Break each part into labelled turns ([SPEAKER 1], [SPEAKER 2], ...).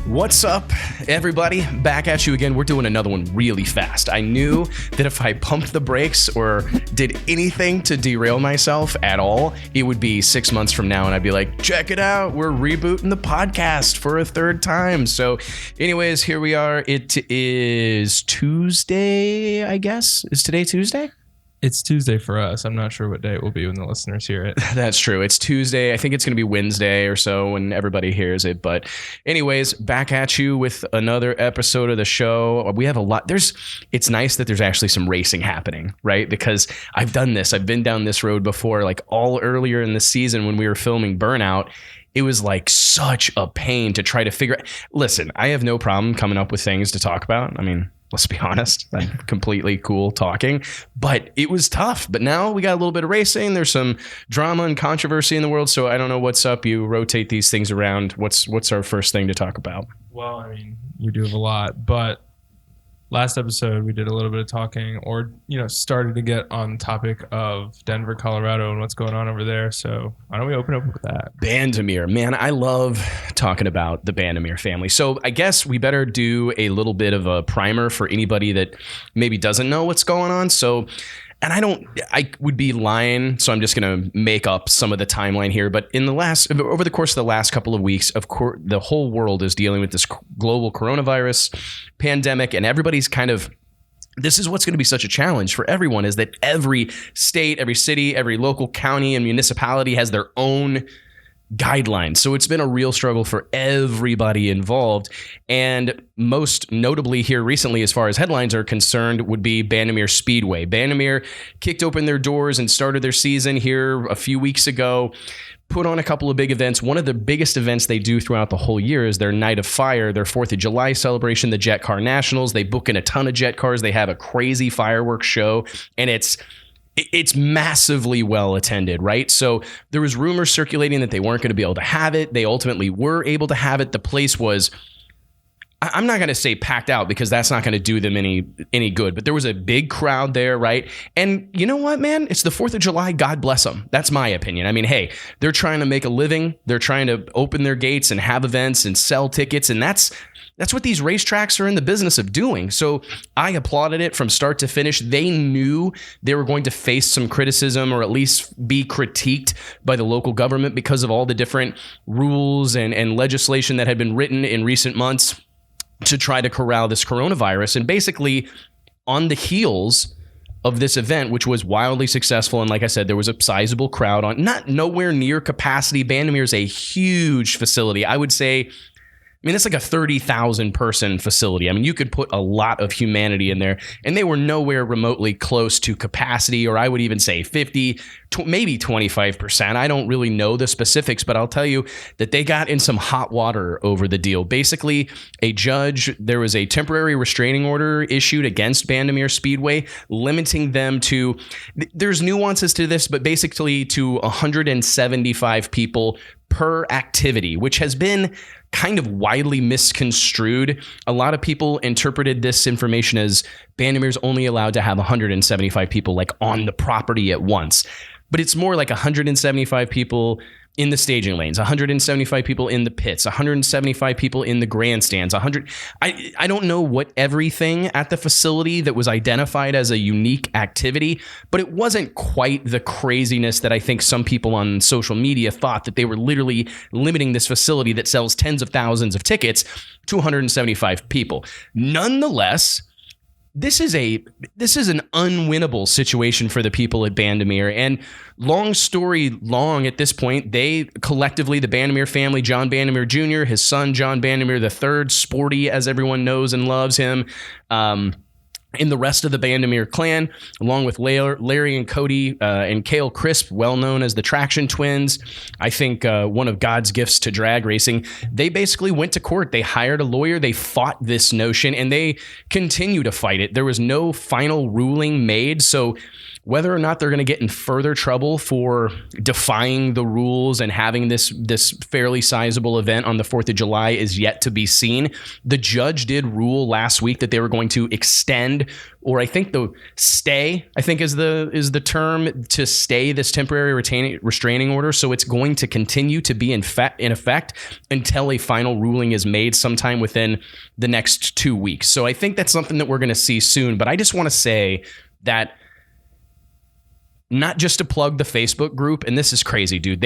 [SPEAKER 1] What's up, everybody? Back at you again. We're doing another one really fast. I knew that if I pumped the brakes or did anything to derail myself at all, it would be 6 months from now and I'd be like, check it out, we're rebooting the podcast for a third time. So anyways, here we are. It is Tuesday, I guess. Is today Tuesday?
[SPEAKER 2] It's Tuesday for us. I'm not sure what day it will be when the listeners hear it.
[SPEAKER 1] That's true. It's Tuesday. I think it's going to be Wednesday or so when everybody hears it. But anyways, back at you with another episode of the show. We have a lot. It's nice that there's actually some racing happening, right? Because I've done this. I've been down this road before, like all earlier in the season when we were filming Burnout. It was like such a pain to try to figure out. Listen, I have no problem coming up with things to talk about. I mean, let's be honest, I'm completely cool talking, but it was tough. But now we got a little bit of racing. There's some drama and controversy in the world. So I don't know what's up. You rotate these things around. What's our first thing to talk about?
[SPEAKER 2] Well, I mean, we do have a lot, but last episode we did a little bit of talking or, started to get on the topic of Denver, Colorado and what's going on over there. So why don't we open up with that?
[SPEAKER 1] Bandimere, man, I love talking about the Bandimere family. So I guess we better do a little bit of a primer for anybody that maybe doesn't know what's going on. So, and I would be lying, so I'm just going to make up some of the timeline here. But over the course of the last couple of weeks, of course, the whole world is dealing with this global coronavirus pandemic, and everybody's this is what's going to be such a challenge for everyone, is that every state, every city, every local county and municipality has their own guidelines. So it's been a real struggle for everybody involved. And most notably here recently, as far as headlines are concerned, would be Bandimere Speedway. Bandimere kicked open their doors and started their season here a few weeks ago, put on a couple of big events. One of the biggest events they do throughout the whole year is their Night of Fire, their 4th of July celebration, the Jet Car Nationals. They book in a ton of jet cars. They have a crazy fireworks show, and it's massively well attended, right? So there was rumors circulating that they weren't going to be able to have it. They ultimately were able to have it. The place was, I'm not going to say packed out because that's not going to do them any good, but there was a big crowd there, right? And you know what, man? It's the 4th of July. God bless them. That's my opinion. I mean, hey, they're trying to make a living. They're trying to open their gates and have events and sell tickets, and that's what these racetracks are in the business of doing. So I applauded it from start to finish. They knew they were going to face some criticism or at least be critiqued by the local government because of all the different rules and legislation that had been written in recent months to try to corral this coronavirus. And basically on the heels of this event, which was wildly successful, and like I said, there was a sizable crowd on, not nowhere near capacity. Bandimere is a huge facility. I would say, it's like a 30,000 person facility. I mean, you could put a lot of humanity in there, and they were nowhere remotely close to capacity, or I would even say 50, maybe 25%. I don't really know the specifics, but I'll tell you that they got in some hot water over the deal. Basically, there was a temporary restraining order issued against Bandimere Speedway, limiting them to, there's nuances to this, but basically to 175 people per activity, which has been kind of widely misconstrued. A lot of people interpreted this information as Bandimere's only allowed to have 175 people like on the property at once. But it's more like 175 people in the staging lanes, 175 people in the pits, 175 people in the grandstands, 100. I don't know what everything at the facility that was identified as a unique activity, but it wasn't quite the craziness that I think some people on social media thought, that they were literally limiting this facility that sells tens of thousands of tickets to 175 people. Nonetheless, this is an unwinnable situation for the people at Bandimere. And long story long, at this point, they collectively, the Bandimere family, John Bandimere Jr., his son, John Bandimere III, Sporty, as everyone knows and loves him, and the rest of the Bandimere clan, along with Larry and Cody and Cale Crisp, well known as the Traction Twins, I think one of God's gifts to drag racing, they basically went to court. They hired a lawyer. They fought this notion, and they continue to fight it. There was no final ruling made, so Whether or not they're going to get in further trouble for defying the rules and having this fairly sizable event on the 4th of July is yet to be seen. The judge did rule last week that they were going to extend, or I think the stay, I think is the term, to stay this temporary restraining order. So it's going to continue to be in effect until a final ruling is made sometime within the next 2 weeks. So I think that's something that we're going to see soon. But I just want to say that, not just to plug the Facebook group, and this is crazy, dude.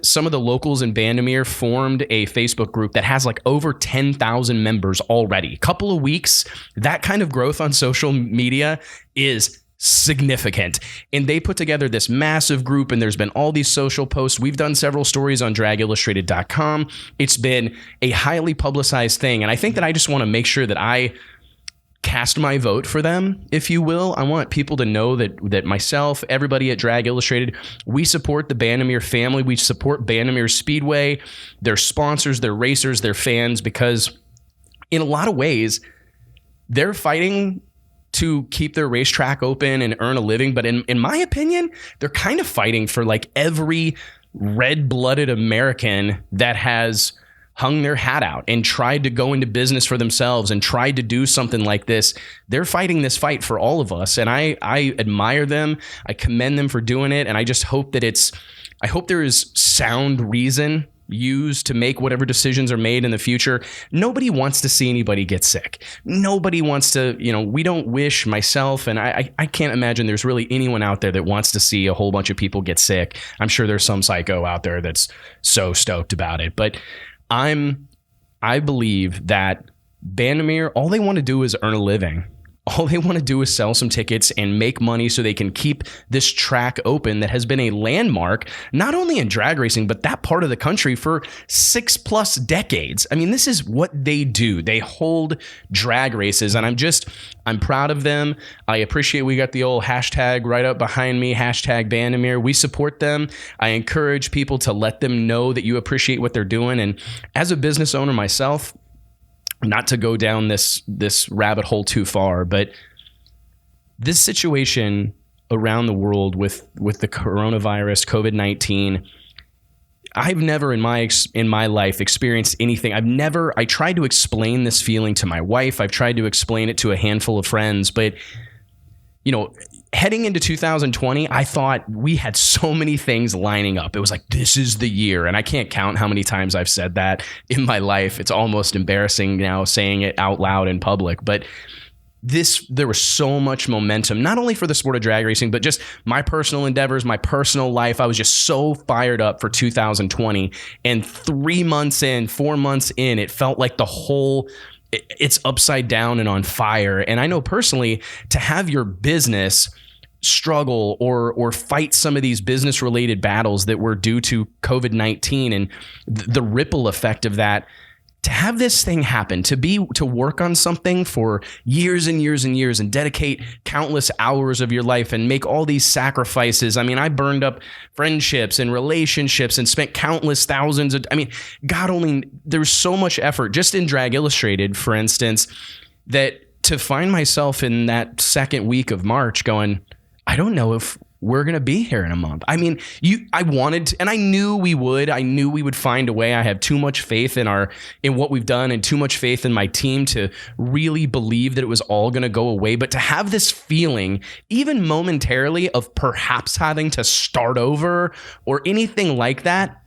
[SPEAKER 1] Some of the locals in Bandimere formed a Facebook group that has like over 10,000 members already. Couple of weeks, that kind of growth on social media is significant. And they put together this massive group, and there's been all these social posts. We've done several stories on dragillustrated.com. It's been a highly publicized thing. And I think that I just want to make sure that I cast my vote for them, if you will. I want people to know that myself, everybody at Drag Illustrated, we support the Bandimere family. We support Bandimere Speedway, their sponsors, their racers, their fans, because in a lot of ways, they're fighting to keep their racetrack open and earn a living. But in my opinion, they're kind of fighting for like every red-blooded American that has hung their hat out and tried to go into business for themselves and tried to do something like this. They're fighting this fight for all of us. And I admire them. I commend them for doing it. And I just hope that I hope there is sound reason used to make whatever decisions are made in the future. Nobody wants to see anybody get sick. Nobody wants to, we don't wish, myself, and I can't imagine there's really anyone out there that wants to see a whole bunch of people get sick. I'm sure there's some psycho out there that's so stoked about it. But I believe that Bandimere, all they want to do is earn a living. All they want to do is sell some tickets and make money so they can keep this track open that has been a landmark, not only in drag racing, but that part of the country for 6+ decades. I mean, this is what they do. They hold drag races, and I'm proud of them. I appreciate we got the old hashtag right up behind me, hashtag Bandimere. We support them. I encourage people to let them know that you appreciate what they're doing. And as a business owner myself, not to go down this rabbit hole too far, but this situation around the world with the coronavirus, COVID-19, I've never in my life experienced anything. I tried to explain this feeling to my wife. I've tried to explain it to a handful of friends, but heading into 2020, I thought we had so many things lining up. It was like, this is the year. And I can't count how many times I've said that in my life. It's almost embarrassing now saying it out loud in public. But there was so much momentum, not only for the sport of drag racing, but just my personal endeavors, my personal life. I was just so fired up for 2020. And 3 months in, 4 months in, it felt like it's upside down and on fire. And I know personally, to have your business struggle or fight some of these business related battles that were due to COVID-19 and the ripple effect of that, to have this thing happen, to work on something for years and years and years and dedicate countless hours of your life and make all these sacrifices. I mean, I burned up friendships and relationships and spent countless thousands of, God only, there's so much effort just in Drag Illustrated, for instance, that to find myself in that second week of March going, I don't know if we're going to be here in a month. I wanted to, and I knew we would. I knew we would find a way. I have too much faith in what we've done and too much faith in my team to really believe that it was all going to go away. But to have this feeling, even momentarily, of perhaps having to start over or anything like that,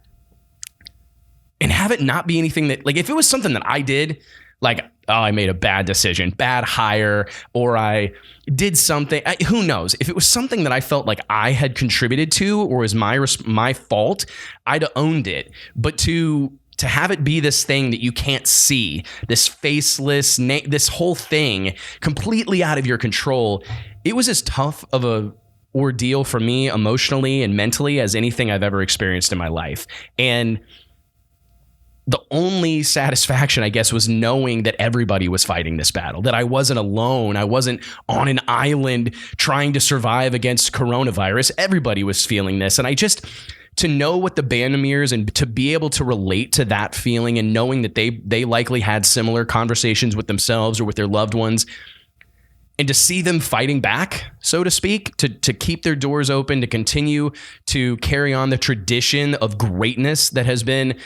[SPEAKER 1] and have it not be anything that, like, if it was something that I did, like, oh, I made a bad decision, bad hire, or I did something, who knows? If it was something that I felt like I had contributed to or was my fault, I'd have owned it. But to have it be this thing that you can't see, this faceless, this whole thing completely out of your control, it was as tough of a ordeal for me emotionally and mentally as anything I've ever experienced in my life. And the only satisfaction, I guess, was knowing that everybody was fighting this battle, that I wasn't alone. I wasn't on an island trying to survive against coronavirus. Everybody was feeling this. And to know what the Bandimeres and to be able to relate to that feeling and knowing that they likely had similar conversations with themselves or with their loved ones, And to see them fighting back, so to speak, to keep their doors open, to continue to carry on the tradition of greatness that has been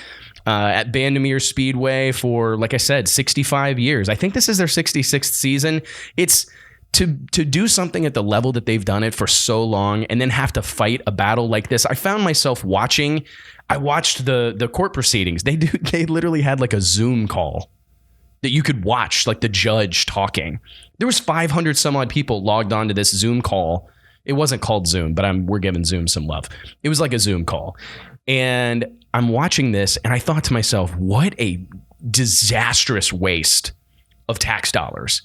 [SPEAKER 1] at Bandimere Speedway for, like I said, 65 years. I think this is their 66th season. It's to do something at the level that they've done it for so long and then have to fight a battle like this. I found myself watching. I watched the court proceedings. They literally had like a Zoom call that you could watch, like the judge talking. There was 500 some odd people logged on to this Zoom call. It wasn't called Zoom, but we're giving Zoom some love. It was like a Zoom call. And I'm watching this and I thought to myself, what a disastrous waste of tax dollars.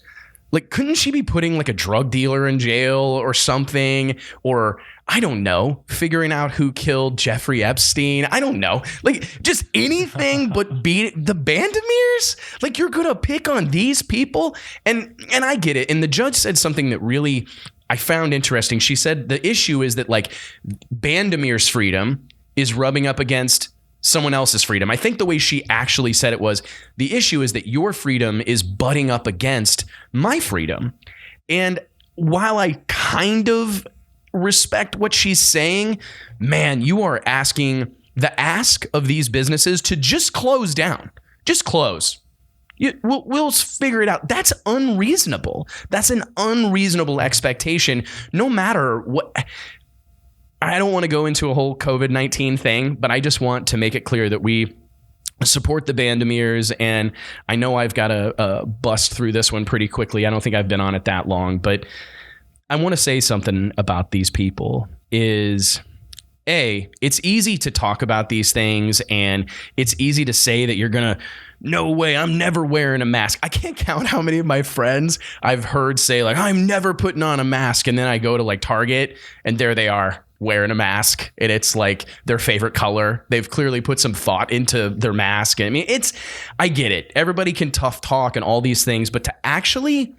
[SPEAKER 1] Like, couldn't she be putting like a drug dealer in jail or something? Or I don't know, figuring out who killed Jeffrey Epstein. I don't know. Like, just anything but beat the Bandimers. Like, you're going to pick on these people. And I get it. And the judge said something that really I found interesting. She said the issue is that like Bandimere's freedom is rubbing up against someone else's freedom. I think the way she actually said it was, the issue is that your freedom is butting up against my freedom. And while I kind of respect what she's saying, man, you are asking the ask of these businesses to just close down. Just close. We'll figure it out. That's unreasonable. That's an unreasonable expectation, no matter what. I don't want to go into a whole COVID-19 thing, but I just want to make it clear that we support the Bandimeres. And I know I've got to bust through this one pretty quickly. I don't think I've been on it that long, but I want to say something about these people is, it's easy to talk about these things and it's easy to say that you're going to, no way, I'm never wearing a mask. I can't count how many of my friends I've heard say like, I'm never putting on a mask. And then I go to like Target and there they are wearing a mask and it's like their favorite color. They've clearly put some thought into their mask. I mean, I get it. Everybody can tough talk and all these things, but to actually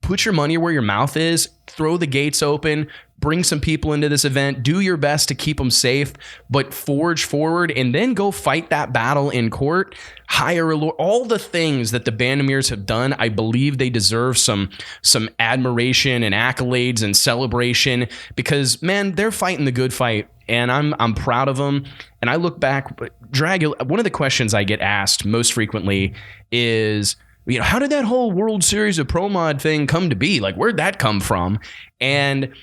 [SPEAKER 1] put your money where your mouth is, throw the gates open, bring some people into this event, do your best to keep them safe, but forge forward and then go fight that battle in court, hire a lawyer, all the things that the Bandimeres have done. I believe they deserve some admiration and accolades and celebration because, man, they're fighting the good fight and I'm proud of them. And I look back, one of the questions I get asked most frequently is, how did that whole World Series of Pro Mod thing come to be? Like, where'd that come from? And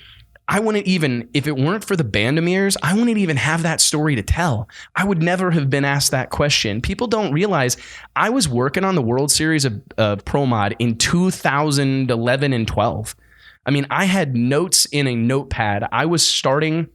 [SPEAKER 1] I wouldn't even, if it weren't for the Bandimeres, I wouldn't even have that story to tell. I would never have been asked that question. People don't realize I was working on the World Series of Pro Mod in 2011 and 12. I mean, I had notes in a notepad. I was starting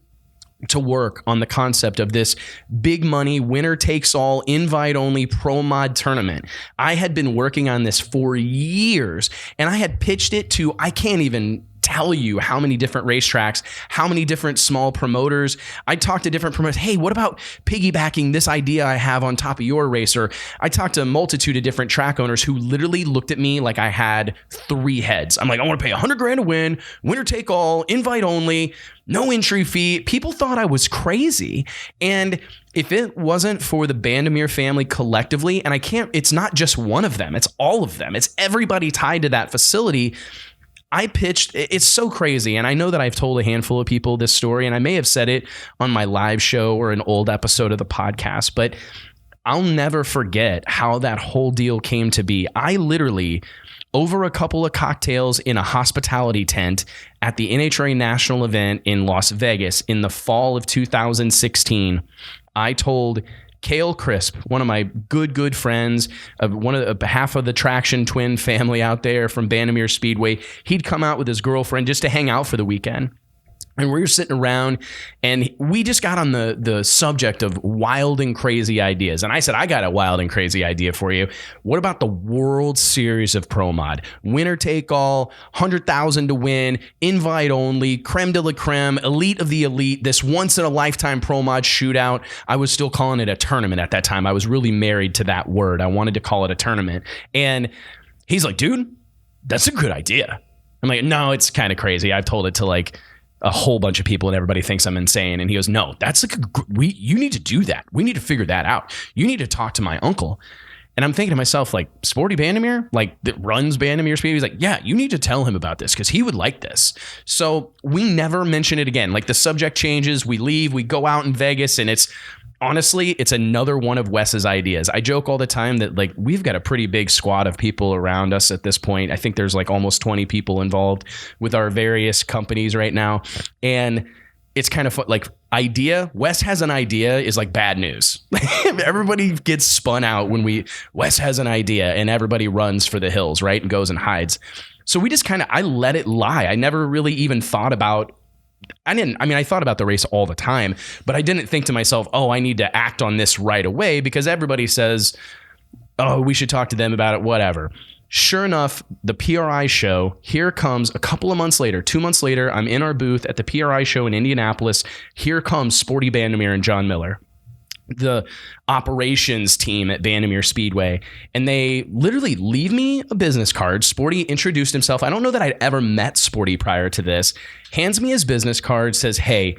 [SPEAKER 1] to work on the concept of this big money, winner takes all, invite only pro mod tournament. I had been working on this for years and I had pitched it to, I can't even tell you how many different racetracks, how many different small promoters. I talked to different promoters. Hey, what about piggybacking this idea I have on top of your race? Or I talked to a multitude of different track owners who literally looked at me like I had 3 heads. I'm like, I want to pay $100,000 to win, winner take all, invite only, no entry fee. People thought I was crazy. And if it wasn't for the Bandimere family collectively, and it's not just one of them, it's all of them. It's everybody tied to that facility. I pitched, it's so crazy. And I know that I've told a handful of people this story, and I may have said it on my live show or an old episode of the podcast, but I'll never forget how that whole deal came to be. I literally, over a couple of cocktails in a hospitality tent at the NHRA national event in Las Vegas in the fall of 2016, I told Cale Crisp, one of my good friends, one of half of the Traction twin family out there from Bandimere Speedway, he'd come out with his girlfriend just to hang out for the weekend. And we were sitting around and we just got on the subject of wild and crazy ideas. And I said, I got a wild and crazy idea for you. What about the World Series of Pro Mod? Winner take all, 100,000 to win, invite only, creme de la creme, elite of the elite, this once in a lifetime Pro Mod shootout. I was still calling it a tournament at that time. I was really married to that word. I wanted to call it a tournament. And he's like, dude, that's a good idea. I'm like, no, it's kind of crazy. I've told it to like a whole bunch of people and everybody thinks I'm insane. And he goes, no, that's like you need to do that. We need to figure that out. You need to talk to my uncle. And I'm thinking to myself, like, Sporty Bandimere, like, that runs Bandimere Speedway. He's like, yeah, you need to tell him about this because he would like this. So we never mention it again. Like, the subject changes, we leave, we go out in Vegas, and honestly, it's another one of Wes's ideas. I joke all the time that, like, we've got a pretty big squad of people around us at this point. I think there's like almost 20 people involved with our various companies right now. And it's kind of like Wes has an idea is like bad news. Everybody gets spun out when Wes has an idea and everybody runs for the hills, right? And goes and hides. So we just I let it lie. I never really even thought about I thought about the race all the time, but I didn't think to myself, oh, I need to act on this right away because everybody says, oh, we should talk to them about it, whatever. Sure enough, the PRI show, here comes a couple of months later, 2 months later, I'm in our booth at the PRI show in Indianapolis. Here comes Sporty Bandimere and John Miller, the operations team at Bandimere Speedway, and they literally leave me a business card. Sporty introduced himself. I don't know that I'd ever met Sporty prior to this. Hands me his business card, says, hey,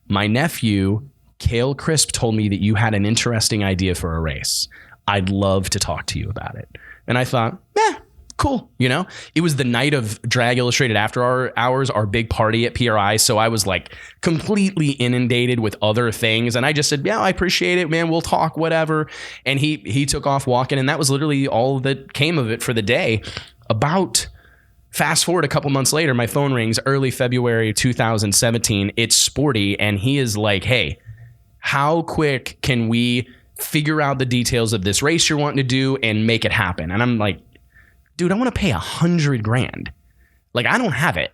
[SPEAKER 1] my nephew, Cale Crisp, told me that you had an interesting idea for a race. I'd love to talk to you about it. And I thought, cool. It was the night of Drag Illustrated After Hours, our big party at PRI. So I was like completely inundated with other things. And I just said, yeah, I appreciate it, man. We'll talk, whatever. And he took off walking. And that was literally all that came of it for the day. Fast forward a couple months later, my phone rings early February 2017. It's Sporty. And he is like, hey, how quick can we figure out the details of this race you're wanting to do and make it happen? And I'm like, dude, I want to pay $100,000. Like, I don't have it.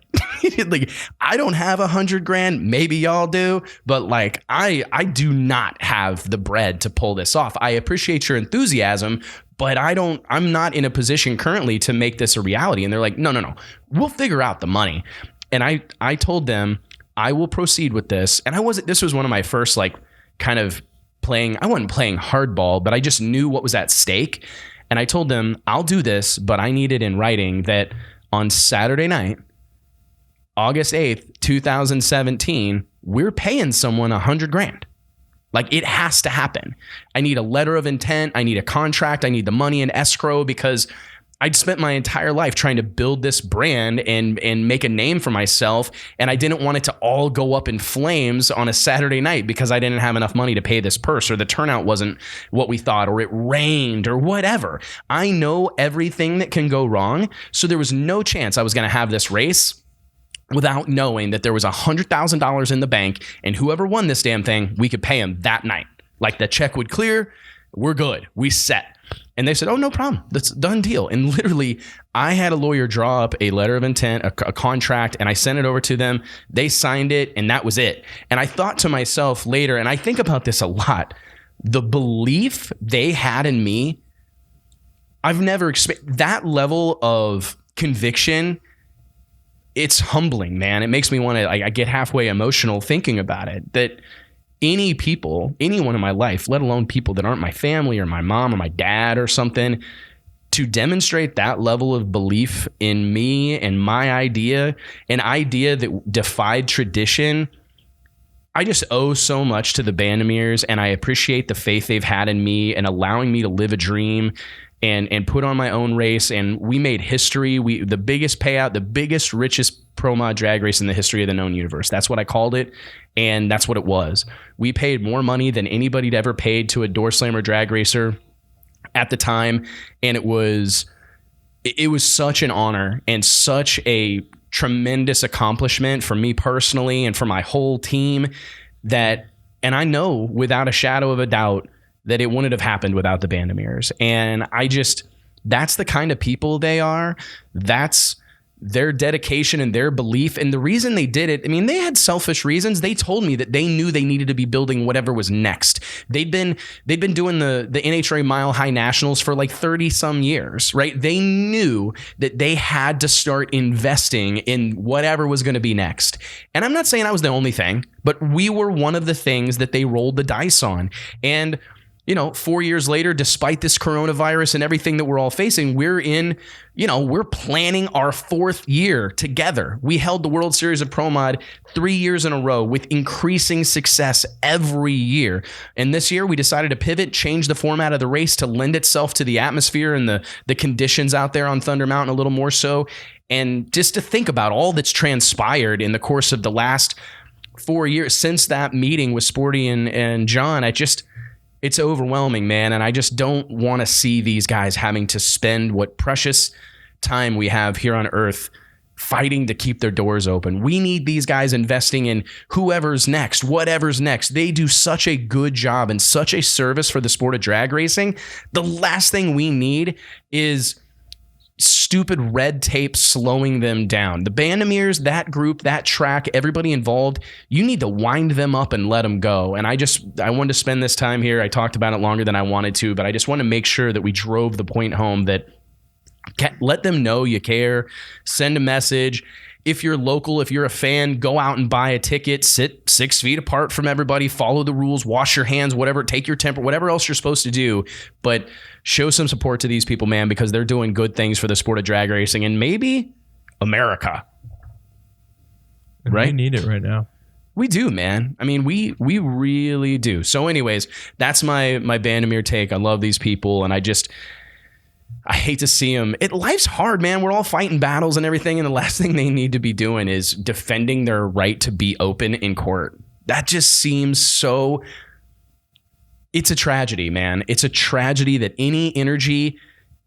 [SPEAKER 1] Like, I don't have $100,000. Maybe y'all do, but like, I do not have the bread to pull this off. I appreciate your enthusiasm, but I'm not in a position currently to make this a reality. And they're like, no, we'll figure out the money. And I told them I will proceed with this. And this was one of my first, like, kind of I wasn't playing hardball, but I just knew what was at stake. And I told them, I'll do this, but I need it in writing that on Saturday night, August 8th, 2017, we're paying someone $100,000. Like, it has to happen. I need a letter of intent. I need a contract. I need the money in escrow because I'd spent my entire life trying to build this brand and make a name for myself. And I didn't want it to all go up in flames on a Saturday night because I didn't have enough money to pay this purse, or the turnout wasn't what we thought, or it rained, or whatever. I know everything that can go wrong. So there was no chance I was going to have this race without knowing that there was $100,000 in the bank, and whoever won this damn thing, we could pay him that night. Like, the check would clear. We're good. We set. And they said, oh, no problem. That's a done deal. And literally, I had a lawyer draw up a letter of intent, a contract, and I sent it over to them. They signed it, and that was it. And I thought to myself later, and I think about this a lot, the belief they had in me, I've never experienced that level of conviction. It's humbling, man. It makes me want to, I get halfway emotional thinking about it, that anyone in my life, let alone people that aren't my family or my mom or my dad or something, to demonstrate that level of belief in me and my idea, an idea that defied tradition. I just owe so much to the Bandimeres, and I appreciate the faith they've had in me and allowing me to live a dream and put on my own race. And we made history. The biggest payout, the biggest, richest pro mod drag race in the history of the known universe. That's what I called it. And that's what it was. We paid more money than anybody'd ever paid to a door slammer drag racer at the time. And it was such an honor and such a tremendous accomplishment for me personally and for my whole team and I know without a shadow of a doubt that it wouldn't have happened without the Bandimeres. And that's the kind of people they are. That's their dedication and their belief. And the reason they did it, I mean, they had selfish reasons. They told me that they knew they needed to be building whatever was next. They'd been doing the NHRA Mile High Nationals for like 30 some years, right? They knew that they had to start investing in whatever was going to be next. And I'm not saying I was the only thing, but we were one of the things that they rolled the dice on. And 4 years later, despite this coronavirus and everything that we're all facing, we're planning our 4th year together. We held the World Series of Pro Mod 3 years in a row with increasing success every year. And this year we decided to pivot, change the format of the race to lend itself to the atmosphere and the conditions out there on Thunder Mountain a little more so. And just to think about all that's transpired in the course of the last 4 years since that meeting with Sporty and John, it's overwhelming, man. And I just don't want to see these guys having to spend what precious time we have here on Earth fighting to keep their doors open. We need these guys investing in whoever's next, whatever's next. They do such a good job and such a service for the sport of drag racing. The last thing we need is stupid red tape slowing them down. The Bandimeres, that group, that track, everybody involved, you need to wind them up and let them go. And I wanted to spend this time here. I talked about it longer than I wanted to, but I just want to make sure that we drove the point home that let them know you care, send a message. If you're local, if you're a fan, go out and buy a ticket, sit 6 feet apart from everybody, follow the rules, wash your hands, whatever, take your temper, whatever else you're supposed to do. But show some support to these people, man, because they're doing good things for the sport of drag racing and maybe America.
[SPEAKER 2] And
[SPEAKER 1] right?
[SPEAKER 2] We need it right now.
[SPEAKER 1] We do, man. I mean, we really do. So anyways, that's my Bandimere take. I love these people, and I hate to see them. Life's hard, man. We're all fighting battles and everything, and the last thing they need to be doing is defending their right to be open in court. That just seems so... It's a tragedy, man. It's a tragedy that any energy,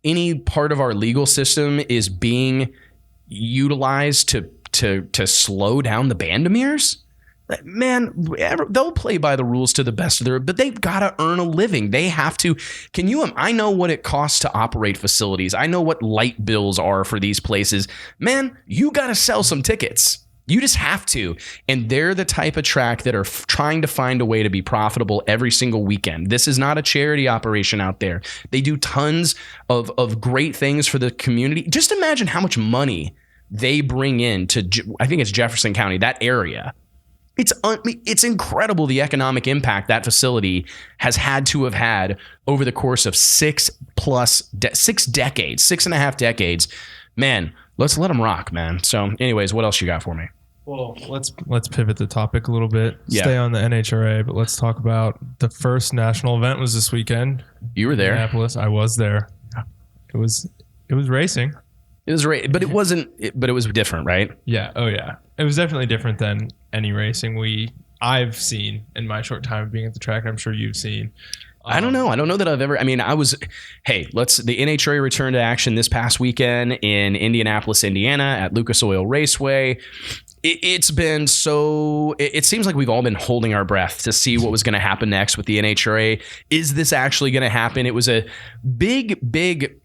[SPEAKER 1] any part of our legal system is being utilized to slow down the Bandimeres. Man, they'll play by the rules to the best of their, but they've got to earn a living. They have to. I know what it costs to operate facilities. I know what light bills are for these places. Man, you got to sell some tickets. You just have to. And they're the type of track that are trying to find a way to be profitable every single weekend. This is not a charity operation out there. They do tons of great things for the community. Just imagine how much money they bring in to, I think it's Jefferson County, that area. It's incredible the economic impact that facility has had to have had over the course of 6.5 decades. Man, let's let them rock, man. So anyways, what else you got for me?
[SPEAKER 2] Well, let's pivot the topic a little bit.
[SPEAKER 1] Yeah.
[SPEAKER 2] Stay on the NHRA, but let's talk about the first national event was this weekend.
[SPEAKER 1] You were there.
[SPEAKER 2] Minneapolis. I was there. It was racing.
[SPEAKER 1] It was but it wasn't. But it was different, right?
[SPEAKER 2] Yeah. Oh yeah. It was definitely different than any racing I've seen in my short time of being at the track. I'm sure you've seen.
[SPEAKER 1] I don't know. I don't know that I've ever. I mean, the NHRA returned to action this past weekend in Indianapolis, Indiana, at Lucas Oil Raceway. It's been so. It seems like we've all been holding our breath to see what was going to happen next with the NHRA. Is this actually going to happen? It was a big.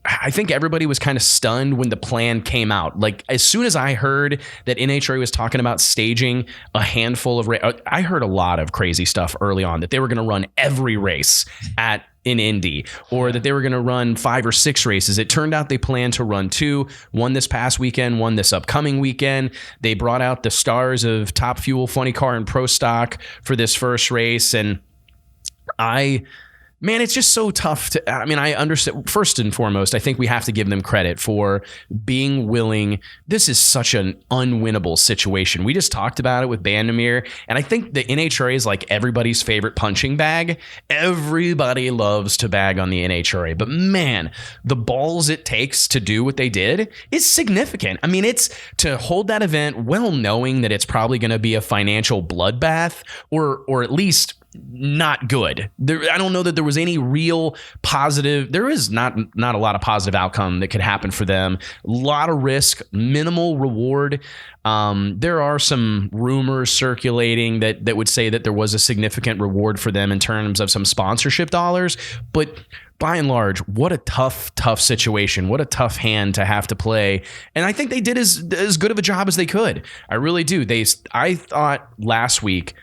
[SPEAKER 1] I think everybody was kind of stunned when the plan came out. Like as soon as I heard that NHRA was talking about staging a handful of I heard a lot of crazy stuff early on that they were going to run every race in Indy, or that they were going to run 5 or 6 races. It turned out they planned to run 2, one this past weekend, one this upcoming weekend. They brought out the stars of Top Fuel, Funny Car, and Pro Stock for this first race. And man, it's just so tough to, I understand. First and foremost, I think we have to give them credit for being willing. This is such an unwinnable situation. We just talked about it with Bandimere, and I think the NHRA is like everybody's favorite punching bag. Everybody loves to bag on the NHRA, but man, the balls it takes to do what they did is significant. I mean, it's to hold that event well knowing that it's probably going to be a financial bloodbath, or at least not good. I don't know that there was any real positive. There is not a lot of positive outcome that could happen for them. A lot of risk, minimal reward. There are some rumors circulating that would say that there was a significant reward for them in terms of some sponsorship dollars. But by and large, what a tough situation. What a tough hand to have to play. And I think they did as good of a job as they could. I really do. I thought last week,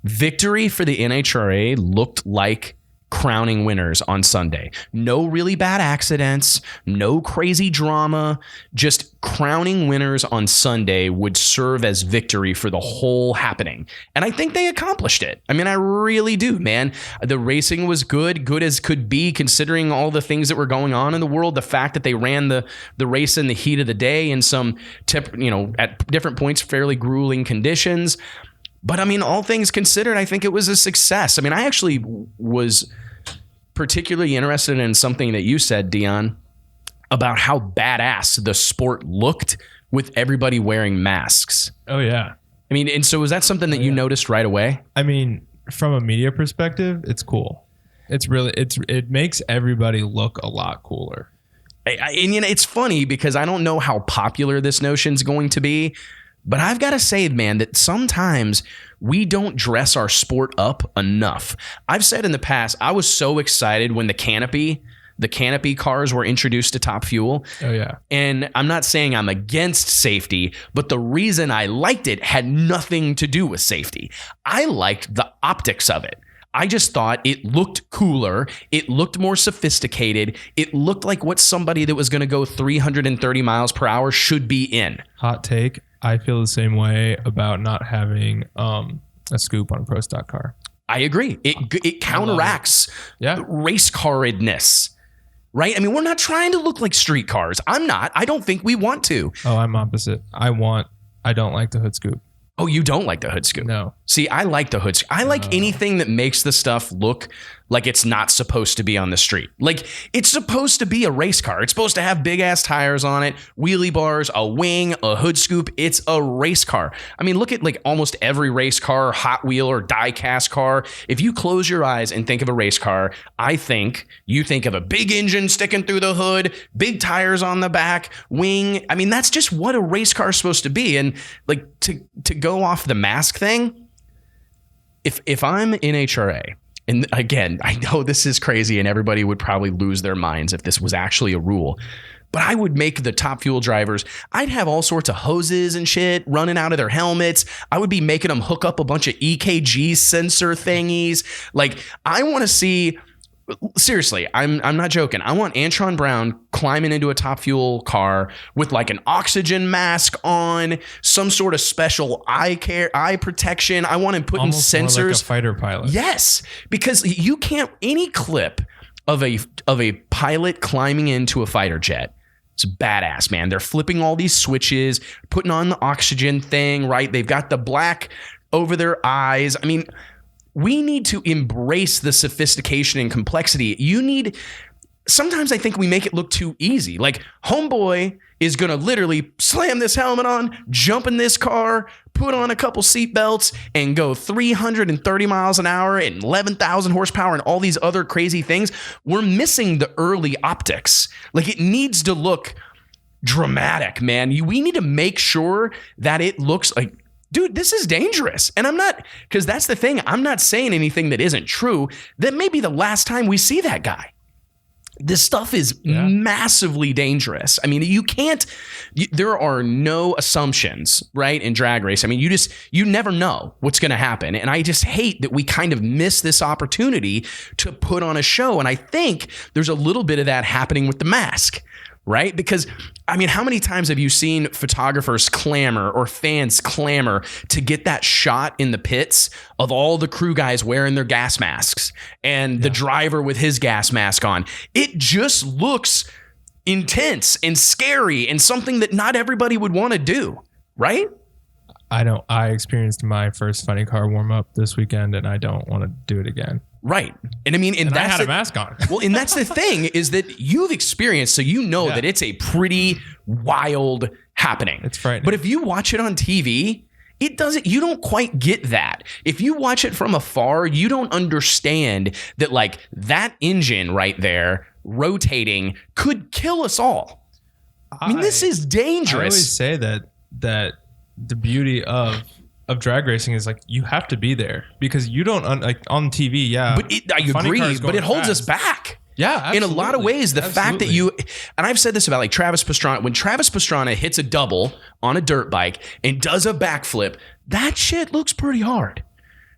[SPEAKER 1] victory for the NHRA looked like crowning winners on Sunday. No really bad accidents, no crazy drama, just crowning winners on Sunday would serve as victory for the whole happening. And I think they accomplished it. I mean, I really do, man. The racing was good as could be, considering all the things that were going on in the world. The fact that they ran the race in the heat of the day in some, at different points, fairly grueling conditions. But I mean, all things considered, I think it was a success. I mean, I actually was particularly interested in something that you said, Dion, about how badass the sport looked with everybody wearing masks.
[SPEAKER 2] Oh, yeah.
[SPEAKER 1] I mean, and so was that something that you noticed right away?
[SPEAKER 2] I mean, from a media perspective, it's cool. It makes everybody look a lot cooler.
[SPEAKER 1] And it's funny because I don't know how popular this notion's going to be, but I've got to say, man, that sometimes we don't dress our sport up enough. I've said in the past, I was so excited when the canopy cars were introduced to Top Fuel.
[SPEAKER 2] Oh, yeah.
[SPEAKER 1] And I'm not saying I'm against safety, but the reason I liked it had nothing to do with safety. I liked the optics of it. I just thought it looked cooler. It looked more sophisticated. It looked like what somebody that was going to go 330 miles per hour should be in.
[SPEAKER 2] Hot take. I feel the same way about not having a scoop on a pro stock car.
[SPEAKER 1] I agree. It counteracts race caredness, right? I mean, we're not trying to look like street cars. I'm not. I don't think we want to.
[SPEAKER 2] Oh, I'm opposite. I don't like the hood scoop.
[SPEAKER 1] Oh, you don't like the hood scoop?
[SPEAKER 2] No.
[SPEAKER 1] See, I like the hood scoop. I like anything that makes the stuff look like it's not supposed to be on the street. Like, it's supposed to be a race car. It's supposed to have big ass tires on it, wheelie bars, a wing, a hood scoop. It's a race car. I mean, look at like almost every race car, Hot Wheel or die cast car. If you close your eyes and think of a race car, I think you think of a big engine sticking through the hood, big tires on the back, wing. I mean, that's just what a race car is supposed to be. And like to go off the mask thing, if I'm NHRA, and again, I know this is crazy and everybody would probably lose their minds if this was actually a rule, but I would make the Top Fuel drivers, I'd have all sorts of hoses and shit running out of their helmets. I would be making them hook up a bunch of EKG sensor thingies. Like, I want to see, seriously, I'm not joking. I want Antron Brown climbing into a Top Fuel car with like an oxygen mask on, some sort of special eye protection. I want him putting
[SPEAKER 2] almost
[SPEAKER 1] sensors.
[SPEAKER 2] More like a fighter pilot.
[SPEAKER 1] Yes, because you can't, any clip of a pilot climbing into a fighter jet, it's badass, man. They're flipping all these switches, putting on the oxygen thing, right? They've got the black over their eyes. I mean, we need to embrace the sophistication and complexity. Sometimes I think we make it look too easy. Like, homeboy is going to literally slam this helmet on, jump in this car, put on a couple seatbelts, and go 330 miles an hour and 11,000 horsepower and all these other crazy things. We're missing the early optics. Like, it needs to look dramatic, man. We need to make sure that it looks like, dude, this is dangerous. And I'm not, because that's the thing, I'm not saying anything that isn't true. That may be the last time we see that guy. This stuff is massively dangerous. I mean, there are no assumptions, right, in drag race. I mean, you never know what's going to happen. And I just hate that we kind of miss this opportunity to put on a show. And I think there's a little bit of that happening with the mask. Right? Because, I mean, how many times have you seen photographers clamor or fans clamor to get that shot in the pits of all the crew guys wearing their gas masks and the driver with his gas mask on? It just looks intense and scary and something that not everybody would want to do, right?
[SPEAKER 2] I experienced my first funny car warm up this weekend and I don't want to do it again.
[SPEAKER 1] Right. And I mean, and that's
[SPEAKER 2] I had a mask on.
[SPEAKER 1] Well, and that's the thing is that you've experienced, so you know that it's a pretty wild happening.
[SPEAKER 2] It's frightening.
[SPEAKER 1] But if you watch it on TV, you don't quite get that. If you watch it from afar, you don't understand that, like, that engine right there rotating could kill us all. I mean, this is dangerous.
[SPEAKER 2] I always say that the beauty of drag racing is, like, you have to be there because you don't like on TV. Yeah,
[SPEAKER 1] but I agree. But it holds us back.
[SPEAKER 2] Yeah, absolutely.
[SPEAKER 1] In a lot of ways, the fact that and I've said this about like Travis Pastrana, when Travis Pastrana hits a double on a dirt bike and does a backflip, that shit looks pretty hard.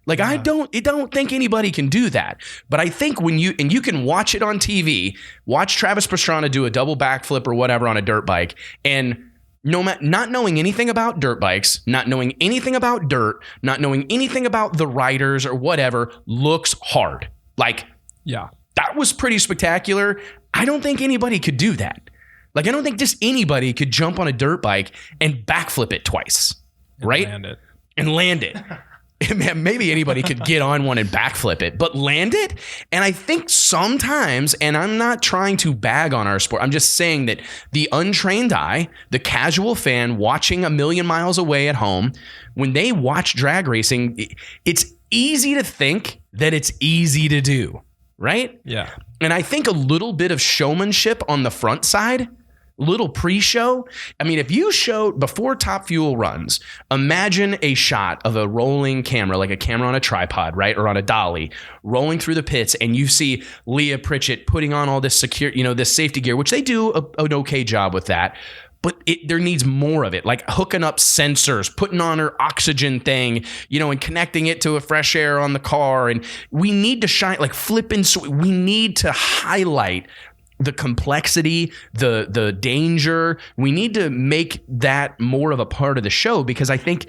[SPEAKER 1] Like I don't think anybody can do that. But I think when you can watch it on TV, watch Travis Pastrana do a double backflip or whatever on a dirt bike, and not knowing anything about dirt bikes, not knowing anything about dirt, not knowing anything about the riders or whatever, looks hard. Like,
[SPEAKER 2] yeah,
[SPEAKER 1] that was pretty spectacular. I don't think anybody could do that. Like, I don't think just anybody could jump on a dirt bike and backflip it twice, right? And land it. Maybe anybody could get on one and backflip it, but land it? And I think sometimes, and I'm not trying to bag on our sport, I'm just saying that the untrained eye, the casual fan watching a million miles away at home, when they watch drag racing, it's easy to think that it's easy to do, right?
[SPEAKER 2] Yeah.
[SPEAKER 1] And I think a little bit of showmanship on the front side, little pre-show. I mean, if you showed before Top Fuel runs, imagine a shot of a rolling camera, like a camera on a tripod, right? Or on a dolly, rolling through the pits, and you see Leah Pritchett putting on all this secure, this safety gear, which they do an okay job with that. But there needs more of it, like hooking up sensors, putting on her oxygen thing, and connecting it to a fresh air on the car. And we need to shine, like flipping. We need to highlight the complexity, the danger. We need to make that more of a part of the show, because I think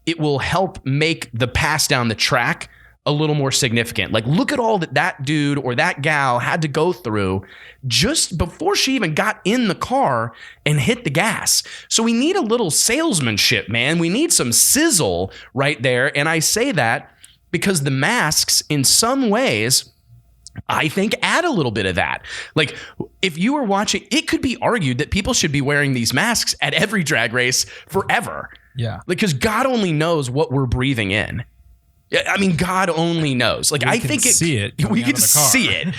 [SPEAKER 1] it will help make the pass down the track a little more significant. Like, look at all that dude or that gal had to go through just before she even got in the car and hit the gas. So we need a little salesmanship, man. We need some sizzle right there. And I say that because the masks, in some ways, I think add a little bit of that. Like, if you were watching, it could be argued that people should be wearing these masks at every drag race forever.
[SPEAKER 2] Yeah.
[SPEAKER 1] Because God only knows what we're breathing in. I mean, God only knows. Like, I think
[SPEAKER 2] see it.
[SPEAKER 1] We can see it.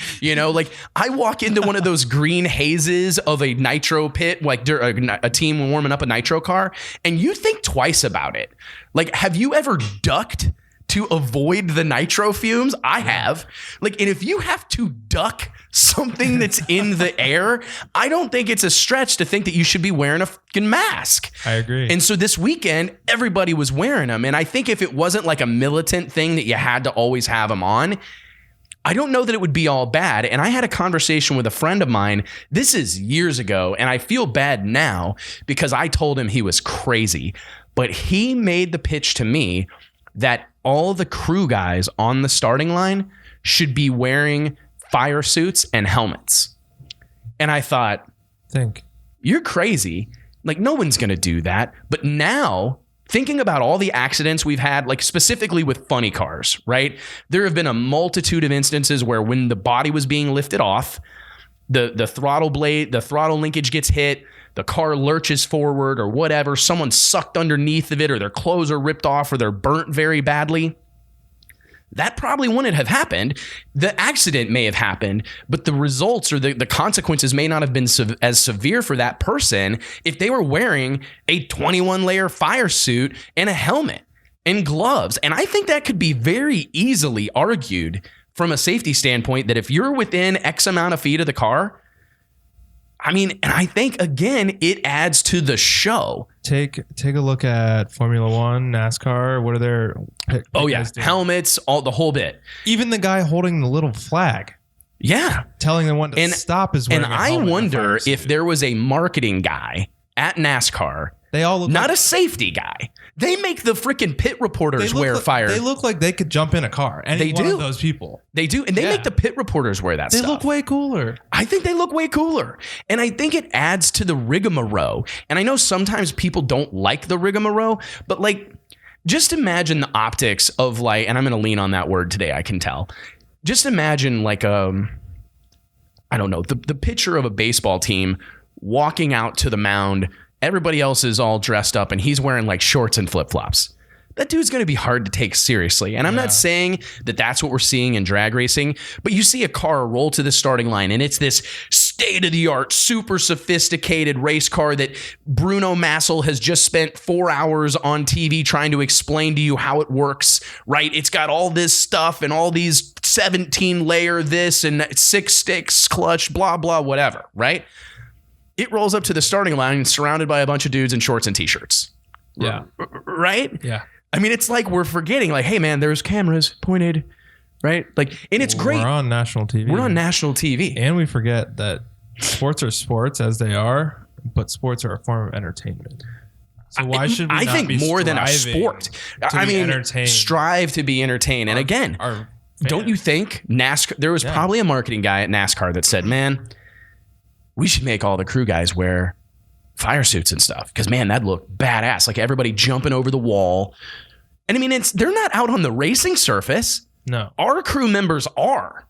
[SPEAKER 1] Like, I walk into one of those green hazes of a nitro pit, like a team warming up a nitro car, and you think twice about it. Like, have you ever ducked to avoid the nitro fumes? I have. Like, and if you have to duck something that's in the air, I don't think it's a stretch to think that you should be wearing a fucking mask.
[SPEAKER 2] I agree.
[SPEAKER 1] And so this weekend, everybody was wearing them. And I think if it wasn't like a militant thing that you had to always have them on, I don't know that it would be all bad. And I had a conversation with a friend of mine. This is years ago, and I feel bad now because I told him he was crazy. But he made the pitch to me that all the crew guys on the starting line should be wearing fire suits and helmets. And I thought, you're crazy. Like, no one's going to do that. But now, thinking about all the accidents we've had, like specifically with funny cars, right? There have been a multitude of instances where when the body was being lifted off, the throttle linkage gets hit, the car lurches forward or whatever, someone's sucked underneath of it, or their clothes are ripped off, or they're burnt very badly. That probably wouldn't have happened. The accident may have happened, but the results or the consequences may not have been as severe for that person if they were wearing a 21-layer fire suit and a helmet and gloves. And I think that could be very easily argued from a safety standpoint that if you're within X amount of feet of the car, I mean, and I think, again, it adds to the show.
[SPEAKER 2] Take a look at Formula One, NASCAR. What are their
[SPEAKER 1] helmets, the whole bit.
[SPEAKER 2] Even the guy holding the little flag.
[SPEAKER 1] Yeah.
[SPEAKER 2] Telling them when to stop is wearing a helmet.
[SPEAKER 1] And I wonder if there was a marketing guy at NASCAR.
[SPEAKER 2] They all look
[SPEAKER 1] not a safety guy. They make the freaking pit reporters wear fire.
[SPEAKER 2] They look like they could jump in a car. Any one of those people.
[SPEAKER 1] They do. And they make the pit reporters wear that stuff.
[SPEAKER 2] They look way cooler.
[SPEAKER 1] I think they look way cooler. And I think it adds to the rigmarole. And I know sometimes people don't like the rigmarole, but like, just imagine the optics of like, and I'm going to lean on that word today, I can tell. Just imagine like, I don't know, the picture of a baseball team walking out to the mound. Everybody else is all dressed up and he's wearing like shorts and flip-flops. That dude's going to be hard to take seriously. And I'm not saying that that's what we're seeing in drag racing, but you see a car roll to the starting line and it's this state-of-the-art, super sophisticated race car that Bruno Massel has just spent 4 hours on TV trying to explain to you how it works, right? It's got all this stuff and all these 17-layer this and 6-sticks clutch, blah, blah, whatever, right? It rolls up to the starting line surrounded by a bunch of dudes in shorts and t-shirts.
[SPEAKER 2] Yeah.
[SPEAKER 1] Right?
[SPEAKER 2] Yeah.
[SPEAKER 1] I mean, it's like we're forgetting, like, hey, man, there's cameras pointed, right? Like, and it's great.
[SPEAKER 2] We're on national TV.
[SPEAKER 1] We're on national TV.
[SPEAKER 2] And we forget that sports are sports as they are, but sports are a form of entertainment. So why should we not be
[SPEAKER 1] more than a sport? I mean, strive to be entertained. And again, don't you think NASCAR, there was probably a marketing guy at NASCAR that said, man, we should make all the crew guys wear fire suits and stuff. Because, man, that'd look badass. Like everybody jumping over the wall. And I mean, they're not out on the racing surface.
[SPEAKER 2] No.
[SPEAKER 1] Our crew members are.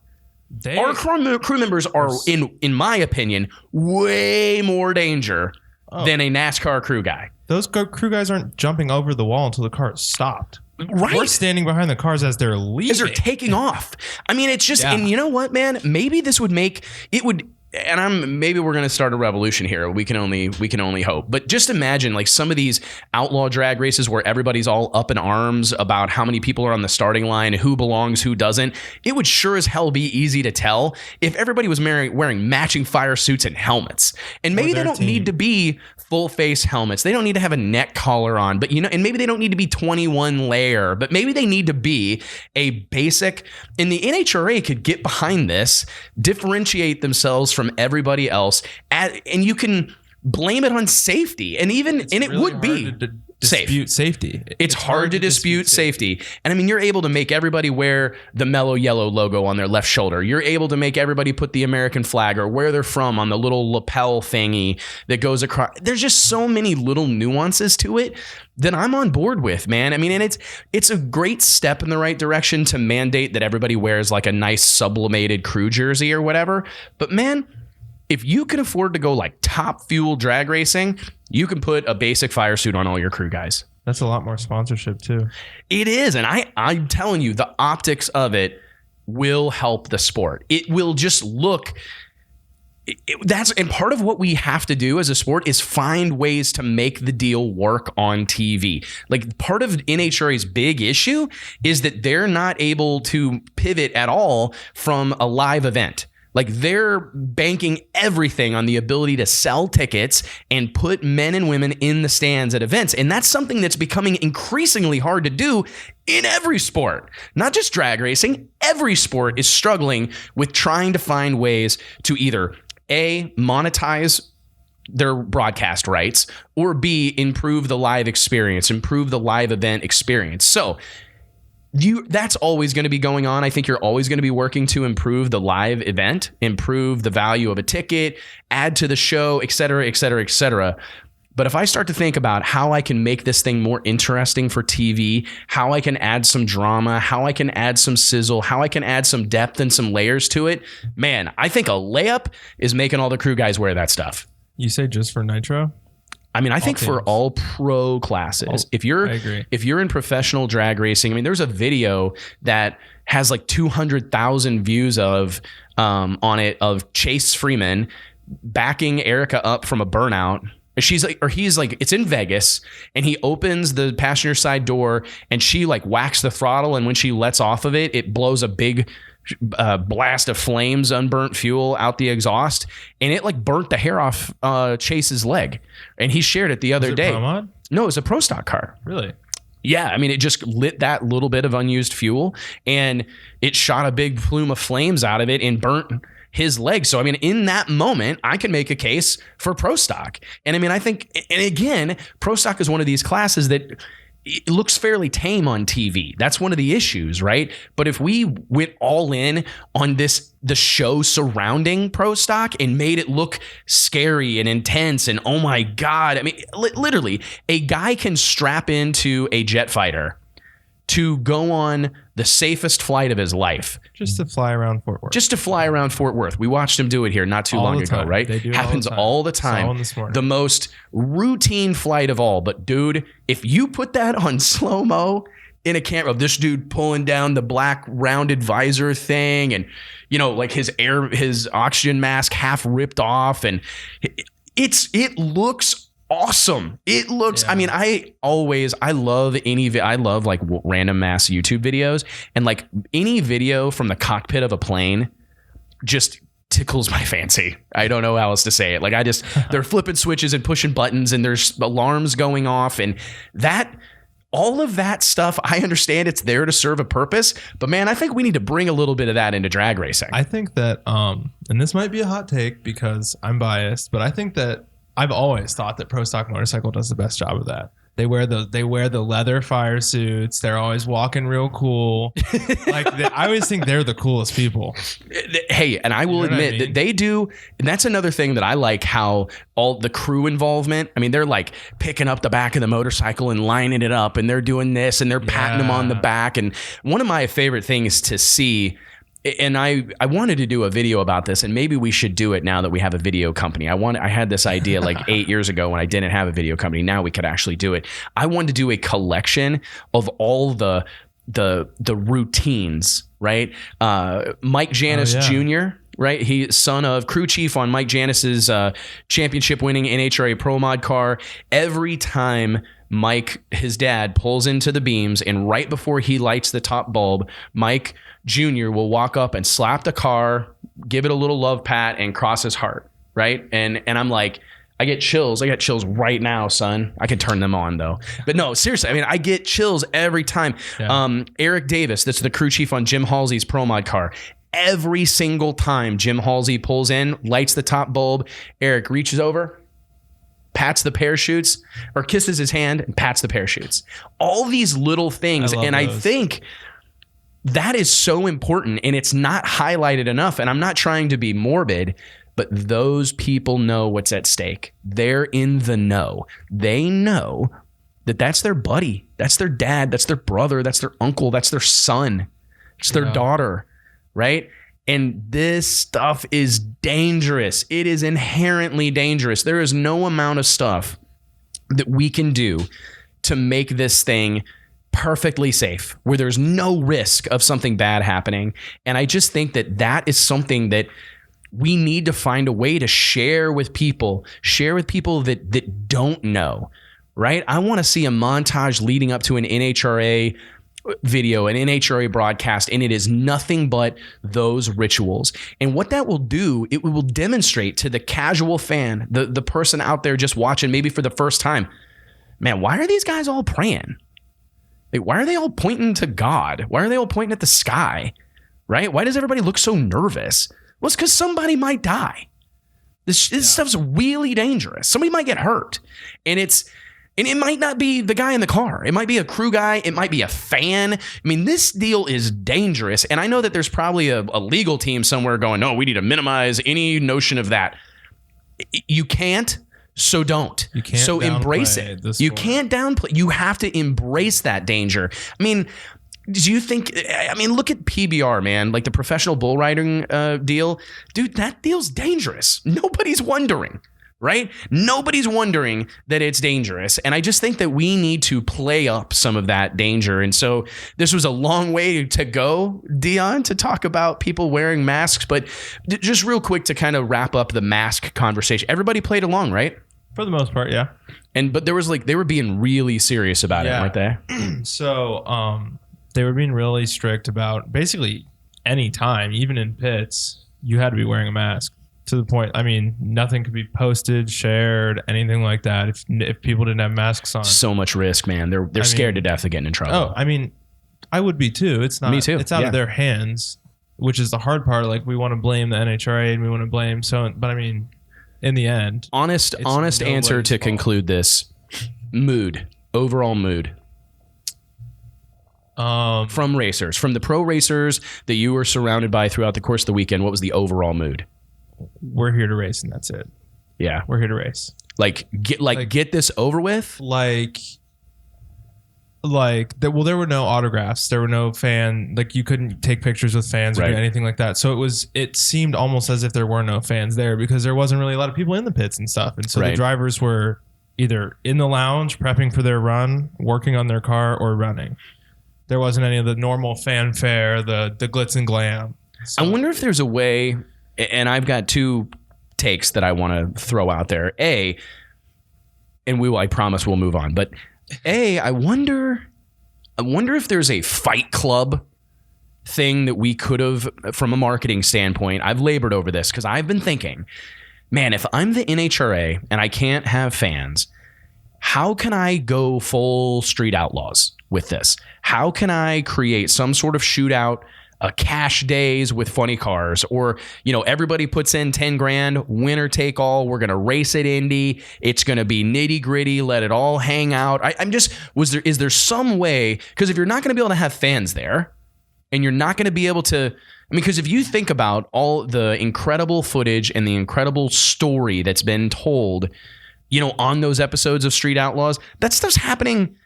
[SPEAKER 1] Our crew members are, in my opinion, way more danger than a NASCAR crew guy.
[SPEAKER 2] Those crew guys aren't jumping over the wall until the car is stopped.
[SPEAKER 1] Right.
[SPEAKER 2] We're standing behind the cars as they're leaving.
[SPEAKER 1] As they're taking off. I mean, it's just, and you know what, man? Maybe this would make, it would, and maybe we're going to start a revolution here. We can only hope. But just imagine like some of these outlaw drag races where everybody's all up in arms about how many people are on the starting line, who belongs, who doesn't. It would sure as hell be easy to tell if everybody was wearing matching fire suits and helmets. And maybe they don't need to be full face helmets. They don't need to have a neck collar on, but and maybe they don't need to be 21 layer, but maybe they need to be a basic, and the NHRA could get behind this, differentiate themselves from everybody else, and you can blame it on safety, and it would be
[SPEAKER 2] dispute safety.
[SPEAKER 1] It's hard to dispute safety. And I mean, you're able to make everybody wear the mellow yellow logo on their left shoulder. You're able to make everybody put the American flag or where they're from on the little lapel thingy that goes across. There's just so many little nuances to it that I'm on board with, man. I mean, and it's a great step in the right direction to mandate that everybody wears like a nice sublimated crew jersey or whatever. But man, if you can afford to go like top fuel drag racing, you can put a basic fire suit on all your crew guys.
[SPEAKER 2] That's a lot more sponsorship too.
[SPEAKER 1] It is. And I'm telling you, the optics of it will help the sport. It will just look... and part of what we have to do as a sport is find ways to make the deal work on TV. Like part of NHRA's big issue is that they're not able to pivot at all from a live event. Like they're banking everything on the ability to sell tickets and put men and women in the stands at events. And that's something that's becoming increasingly hard to do in every sport, not just drag racing. Every sport is struggling with trying to find ways to either A, monetize their broadcast rights, or B, improve the live experience, improve the live event experience. So that's always going to be going on. I think you're always going to be working to improve the live event, improve the value of a ticket, add to the show, et cetera, et cetera, et cetera. But if I start to think about how I can make this thing more interesting for TV, how I can add some drama, how I can add some sizzle, how I can add some depth and some layers to it, man, I think a layup is making all the crew guys wear that stuff.
[SPEAKER 2] You say just for Nitro?
[SPEAKER 1] I mean, I think for all pro classes, if you're in professional drag racing, I mean, there's a video that has like 200,000 views on it of Chase Freeman backing Erica up from a burnout. He's like, it's in Vegas, and he opens the passenger side door, and she like whacks the throttle, and when she lets off of it, it blows a big blast of flames, unburnt fuel out the exhaust, and it like burnt the hair off Chase's leg. And he shared it the other day. Pro-mod? No, it was a pro stock car.
[SPEAKER 2] Really?
[SPEAKER 1] Yeah, I mean, it just lit that little bit of unused fuel, and it shot a big plume of flames out of it and burnt his leg. So, I mean, in that moment, I can make a case for pro stock. And I mean, I think, and again, pro stock is one of these classes that it looks fairly tame on TV. That's one of the issues, right? But if we went all in on the show surrounding pro stock and made it look scary and intense and oh my God, I mean, literally, a guy can strap into a jet fighter to go on the safest flight of his life.
[SPEAKER 2] Just to fly around Fort Worth.
[SPEAKER 1] We watched him do it here not too long ago, right?
[SPEAKER 2] They do it
[SPEAKER 1] Happens all the time. The most routine flight of all. But dude, if you put that on slow-mo in a camera of this dude pulling down the black rounded visor thing and, like his oxygen mask half ripped off, and it looks awesome. It looks, I mean, I love like random ass YouTube videos, and like any video from the cockpit of a plane just tickles my fancy. I don't know how else to say it. Like they're flipping switches and pushing buttons and there's alarms going off, and that all of that stuff, I understand it's there to serve a purpose, but man, I think we need to bring a little bit of that into drag racing.
[SPEAKER 2] I think that, and this might be a hot take because I'm biased, but I think that I've always thought that Pro Stock Motorcycle does the best job of that. They wear the leather fire suits. They're always walking real cool. I always think they're the coolest people.
[SPEAKER 1] Hey, and I will admit that they do. And that's another thing that I like, how all the crew involvement. I mean, they're like picking up the back of the motorcycle and lining it up, and they're doing this and they're patting them on the back. And one of my favorite things to see, and I wanted to do a video about this, and maybe we should do it now that we have a video company. I had this idea like 8 years ago when I didn't have a video company. Now we could actually do it. I wanted to do a collection of all the routines, right? Mike Janis Jr., right? He's son of crew chief on Mike Janis's championship winning NHRA Pro Mod car. Every time Mike, his dad, pulls into the beams, and right before he lights the top bulb, Mike Jr. will walk up and slap the car, give it a little love pat, and cross his heart, right? And I'm like, I get chills. I got chills right now, son. I can turn them on though. But no, seriously, I mean, I get chills every time. Yeah. Eric Davis, that's the crew chief on Jim Halsey's Pro Mod car. Every single time Jim Halsey pulls in, lights the top bulb, Eric reaches over, pats the parachutes, or kisses his hand and pats the parachutes. All these little things. And I think that is so important, and it's not highlighted enough. And I'm not trying to be morbid, but those people know what's at stake. They're in the know. They know that that's their buddy, that's their dad, that's their brother, that's their uncle, that's their son, it's their daughter, right? And this stuff is dangerous. It is inherently dangerous. There is no amount of stuff that we can do to make this thing perfectly safe, where there's no risk of something bad happening. And I just think that that is something that we need to find a way to share with people that don't know, right? I want to see a montage leading up to an NHRA video, an NHRA broadcast, and it is nothing but those rituals. And what that will do, it will demonstrate to the casual fan, the person out there just watching maybe for the first time, man, why are these guys all praying? Like, why are they all pointing to God? Why are they all pointing at the sky, right? Why does everybody look so nervous? Well, it's because somebody might die. This stuff's really dangerous. Somebody might get hurt. And it might not be the guy in the car. It might be a crew guy. It might be a fan. I mean, this deal is dangerous. And I know that there's probably a legal team somewhere going, no, we need to minimize any notion of that. You can't. So don't.
[SPEAKER 2] You can't.
[SPEAKER 1] So embrace it. You can't downplay. You have to embrace that danger. I mean, do you think? I mean, look at PBR, man. Like the professional bull riding deal, dude. That deal's dangerous. Nobody's wondering, right? Nobody's wondering that it's dangerous. And I just think that we need to play up some of that danger. And so this was a long way to go, Dion, to talk about people wearing masks. But just real quick to kind of wrap up the mask conversation. Everybody played along, right?
[SPEAKER 2] For the most part, yeah.
[SPEAKER 1] But there was like, they were being really serious about it, weren't they?
[SPEAKER 2] So they were being really strict about basically any time, even in pits, you had to be wearing a mask. To the point, I mean, nothing could be posted, shared, anything like that if people didn't have masks on.
[SPEAKER 1] So much risk, man. They're scared to death of getting in trouble.
[SPEAKER 2] Oh, I mean, I would be too. It's not.
[SPEAKER 1] Me too.
[SPEAKER 2] It's out of their hands, which is the hard part. Like, we want to blame the NHRA and we want to blame but I mean, in the end,
[SPEAKER 1] honest answer to conclude this: overall mood. From racers, from the pro racers that you were surrounded by throughout the course of the weekend, what was the overall mood?
[SPEAKER 2] We're here to race, and that's it.
[SPEAKER 1] Yeah,
[SPEAKER 2] we're here to race.
[SPEAKER 1] Get this over with.
[SPEAKER 2] There were no autographs. There were no fan. Like, you couldn't take pictures with fans or do anything like that. So it seemed almost as if there were no fans there because there wasn't really a lot of people in the pits and stuff. And so the drivers were either in the lounge prepping for their run, working on their car, or running. There wasn't any of the normal fanfare, the glitz and glam. So,
[SPEAKER 1] I wonder if there's a way. And I've got two takes that I want to throw out there. I promise we'll move on. But I wonder if there's a fight club thing that we could have, from a marketing standpoint. I've labored over this because I've been thinking, man, if I'm the NHRA and I can't have fans, how can I go full Street Outlaws with this? How can I create some sort of shootout, a cash days with funny cars, or, everybody puts in 10 grand, winner take all. We're going to race at Indy. It's going to be nitty gritty. Let it all hang out. Is there some way? Because if you're not going to be able to have fans there, and you're not going to be able to, because if you think about all the incredible footage and the incredible story that's been told, on those episodes of Street Outlaws, that stuff's happening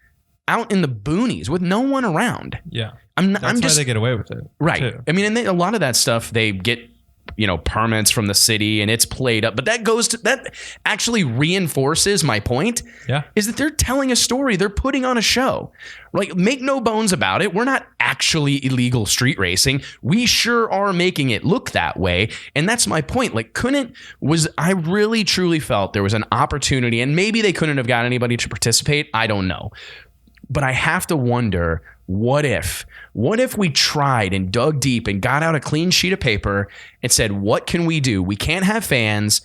[SPEAKER 1] out in the boonies with no one around.
[SPEAKER 2] Yeah.
[SPEAKER 1] That's
[SPEAKER 2] why they get away with it.
[SPEAKER 1] Right.
[SPEAKER 2] Too.
[SPEAKER 1] And a lot of that stuff, they get, permits from the city and it's played up. But that actually reinforces my point.
[SPEAKER 2] Yeah.
[SPEAKER 1] Is that they're telling a story. They're putting on a show. Like, make no bones about it. We're not actually illegal street racing. We sure are making it look that way. And that's my point. Like, I really truly felt there was an opportunity, and maybe they couldn't have got anybody to participate. I don't know. But I have to wonder, what if we tried and dug deep and got out a clean sheet of paper and said, what can we do? We can't have fans.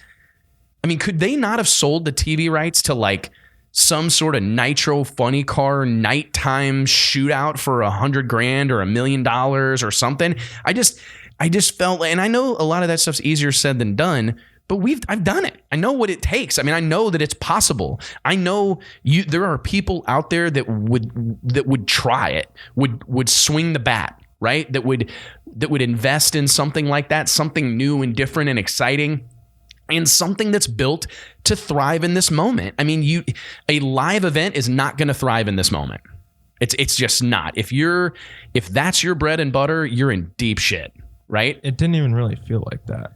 [SPEAKER 1] Could they not have sold the TV rights to like some sort of nitro funny car nighttime shootout for $100 grand or $1 million or something? I just felt, and I know a lot of that stuff's easier said than done, but I've done it. I know what it takes. I know that it's possible. I know there are people out there that would try it, would swing the bat, right? That would invest in something like that, something new and different and exciting, and something that's built to thrive in this moment. A live event is not going to thrive in this moment. It's just not. If that's your bread and butter, you're in deep shit, right?
[SPEAKER 2] It didn't even really feel like that.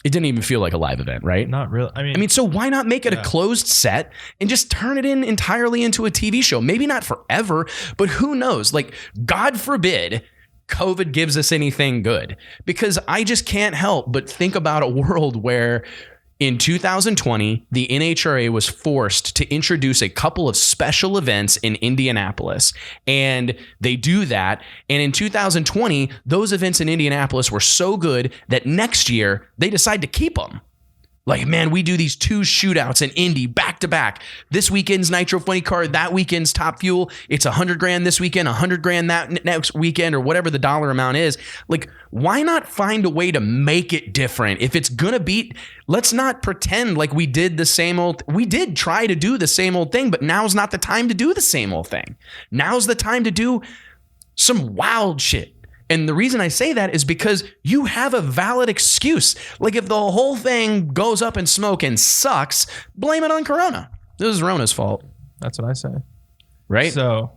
[SPEAKER 1] It didn't even feel like a live event, right?
[SPEAKER 2] Not really.
[SPEAKER 1] So why not make it a closed set and just turn it entirely into a TV show? Maybe not forever, but who knows? Like, God forbid COVID gives us anything good, because I just can't help but think about a world where in 2020, the NHRA was forced to introduce a couple of special events in Indianapolis, and they do that. And in 2020, those events in Indianapolis were so good that next year they decide to keep them. Like, man, we do these 2 shootouts in Indy back to back. This weekend's Nitro Funny Car, that weekend's Top Fuel. It's $100 grand this weekend, $100 grand that next weekend, or whatever the dollar amount is. Like, why not find a way to make it different? If it's gonna beat, let's not pretend like we did the same old. We did try to do the same old thing, but now's not the time to do the same old thing. Now's the time to do some wild shit. And the reason I say that is because you have a valid excuse. Like, if the whole thing goes up in smoke and sucks, blame it on Corona. This is Rona's fault.
[SPEAKER 2] That's what I say.
[SPEAKER 1] Right?
[SPEAKER 2] So,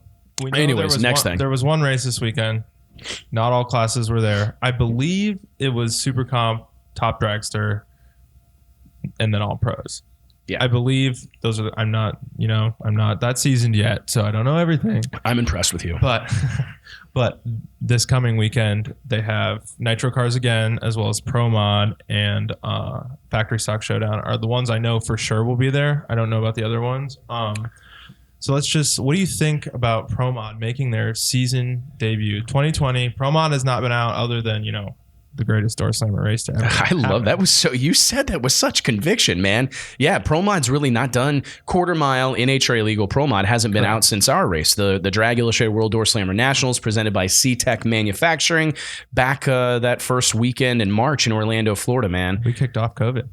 [SPEAKER 1] anyways, next thing.
[SPEAKER 2] There was one race this weekend. Not all classes were there. I believe it was Super Comp, Top Dragster, and then all pros. Yeah. I believe those are, I'm not that seasoned yet, so I don't know everything.
[SPEAKER 1] I'm impressed with you.
[SPEAKER 2] But this coming weekend, they have Nitro Cars again, as well as Pro Mod and Factory Stock Showdown are the ones I know for sure will be there. I don't know about the other ones. So what do you think about Pro Mod making their season debut? 2020, Pro Mod has not been out other than, the greatest door slammer race to ever.
[SPEAKER 1] I love that. You said that with such conviction, man. Yeah, Pro Mod's really not done. Quarter mile NHRA legal Pro Mod hasn't been out since our race. The Drag Illustrated World Door Slammer Nationals presented by C-Tech Manufacturing back that first weekend in March in Orlando, Florida, man.
[SPEAKER 2] We kicked off COVID.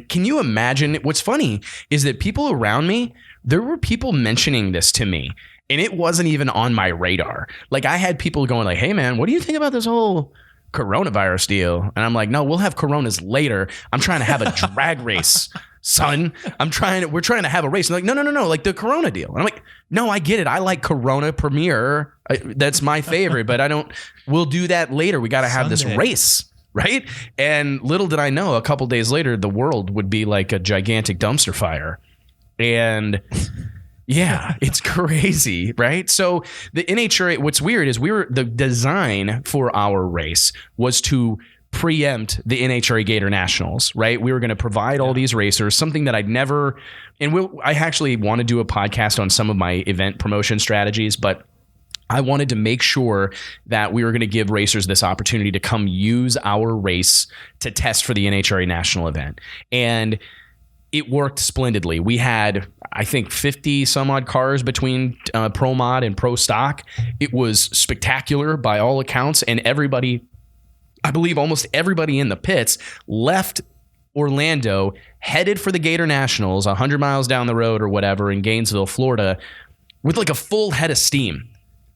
[SPEAKER 1] Can you imagine? What's funny is that people around me, there were people mentioning this to me, and it wasn't even on my radar. Like, I had people going like, hey man, what do you think about this whole coronavirus deal? And I'm like, no, we'll have coronas later. I'm trying to have a drag race, son. We're trying to have a race. And they're like, no, like the Corona deal. And I'm like, no, I get it. I like Corona Premier. That's my favorite, but we'll do that later. We got to have this race. Right. And little did I know, a couple days later, the world would be like a gigantic dumpster fire. And yeah, it's crazy, right? So the NHRA, what's weird is the design for our race was to preempt the NHRA Gator Nationals, right? We were going to provide all these racers, something that I'd never, I actually want to do a podcast on some of my event promotion strategies, but I wanted to make sure that we were going to give racers this opportunity to come use our race to test for the NHRA national event. And it worked splendidly. We had, I think, 50 some odd cars between Pro Mod and Pro Stock. It was spectacular by all accounts, and everybody, I believe almost everybody in the pits, left Orlando, headed for the Gator Nationals 100 miles down the road or whatever in Gainesville, Florida, with like a full head of steam.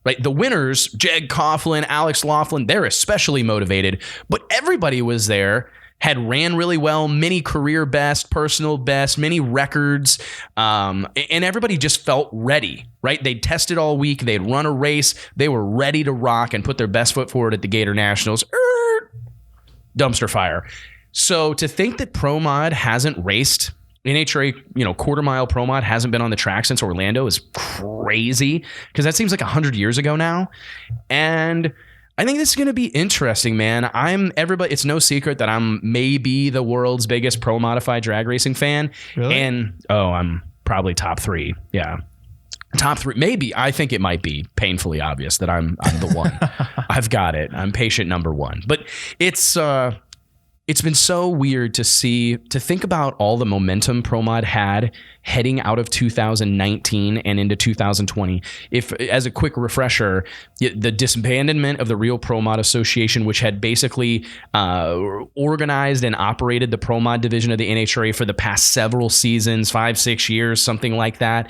[SPEAKER 1] Right? The winners, Jeg Coughlin, Alex Laughlin, they're especially motivated, but everybody was there, had ran really well, many career best, personal best, many records, and everybody just felt ready, right? They'd tested all week, they'd run a race, they were ready to rock and put their best foot forward at the Gator Nationals. Dumpster fire. So to think that Pro Mod hasn't raced, NHRA, quarter mile Pro Mod hasn't been on the track since Orlando is crazy, because that seems like 100 years ago now. And I think this is going to be interesting, man. It's no secret that I'm maybe the world's biggest pro modified drag racing fan.
[SPEAKER 2] Really?
[SPEAKER 1] And I'm probably top 3. Yeah. Top 3. Maybe. I think it might be painfully obvious that I'm the one. I've got it. I'm patient number 1. But it's been so weird to think about all the momentum Pro Mod had heading out of 2019 and into 2020. If, as a quick refresher, the disbandment of the Real Pro Mod Association, which had basically organized and operated the Pro Mod division of the NHRA for the past several seasons, 5-6 years, something like that.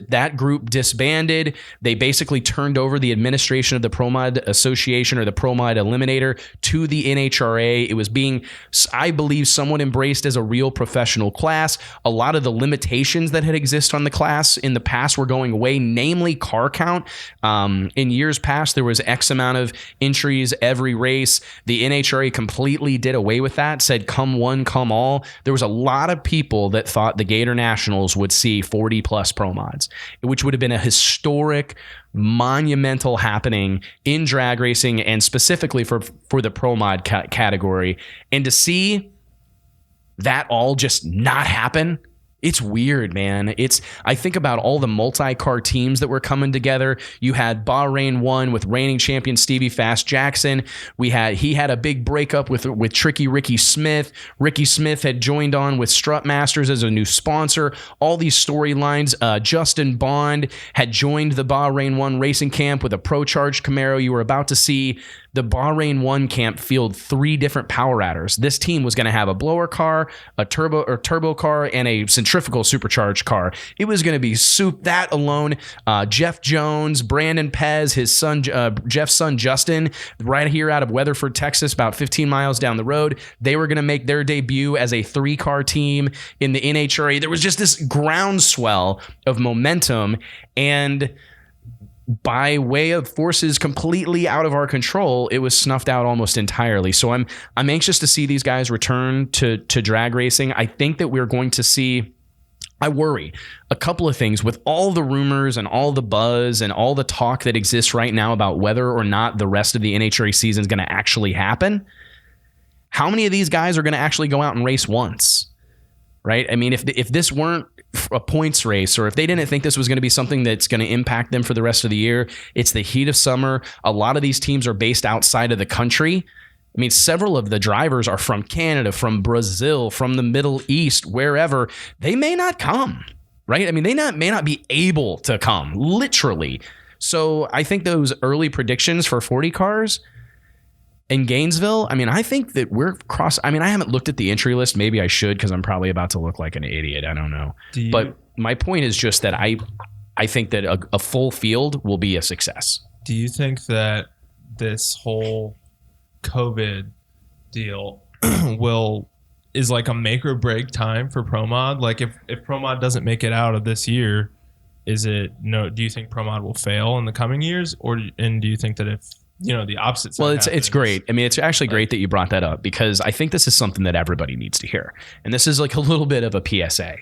[SPEAKER 1] That group disbanded. They basically turned over the administration of the Pro Mod Association, or the Pro Mod Eliminator, to the NHRA. It was being, I believe, somewhat embraced as a real professional class. A lot of the limitations that had existed on the class in the past were going away, namely car count. In years past, there was X amount of entries every race. The NHRA completely did away with that, said come one, come all. There was a lot of people that thought the Gator Nationals would see 40 plus Pro Mods, which would have been a historic, monumental happening in drag racing, and specifically for the Pro Mod category. And to see that all just not happen, it's weird, man. I think about all the multi-car teams that were coming together. You had Bahrain 1 with reigning champion Stevie Fast Jackson. He had a big breakup with Tricky Ricky Smith. Ricky Smith had joined on with Strutmasters as a new sponsor. All these storylines. Justin Bond had joined the Bahrain 1 racing camp with a pro-charged Camaro. You were about to see the Bahrain 1 camp field 3 different power adders. This team was going to have a blower car, a turbo car, and a centrifugal supercharged car. It was going to be that alone. Jeff Jones, Brandon Pez, his son, Jeff's son Justin, right here out of Weatherford, Texas, about 15 miles down the road. They were going to make their debut as a 3-car team in the NHRA. There was just this groundswell of momentum, and by way of forces completely out of our control, it was snuffed out almost entirely. So I'm anxious to see these guys return to drag racing. I think that we're going to see, I worry, a couple of things with all the rumors and all the buzz and all the talk that exists right now about whether or not the rest of the NHRA season is going to actually happen. How many of these guys are going to actually go out and race once? Right? I mean, if this weren't a points race, or if they didn't think this was going to be something that's going to impact them for the rest of the year, it's the heat of summer. A lot of these teams are based outside of the country. I mean, several of the drivers are from Canada, from Brazil, from the Middle East, wherever. They may not come, right? I mean, they may not be able to come, literally. So I think those early predictions for 40 cars in Gainesville, I mean, I think that I haven't looked at the entry list. Maybe I should, because I'm probably about to look like an idiot. I don't know. But my point is just that I think that a full field will be a success.
[SPEAKER 2] Do you think that this whole COVID deal is like a make or break time for Pro Mod? Like if Pro Mod doesn't make it out of this year, do you think Pro Mod will fail in the coming years? And do you think that if the opposite side happens,
[SPEAKER 1] it's great. I mean, it's actually great that you brought that up, because I think this is something that everybody needs to hear. And this is like a little bit of a PSA.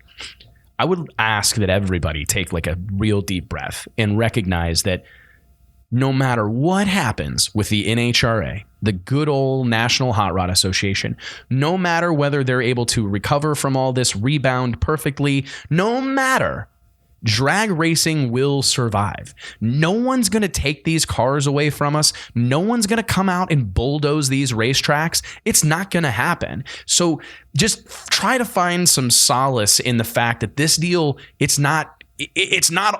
[SPEAKER 1] I would ask that everybody take like a real deep breath and recognize that no matter what happens with the NHRA, the good old National Hot Rod Association, no matter whether they're able to recover from all this, rebound perfectly, no matter Drag racing will survive. No one's going to take these cars away from us. No one's going to come out and bulldoze these racetracks. It's not going to happen. So just try to find some solace in the fact that this deal, it's not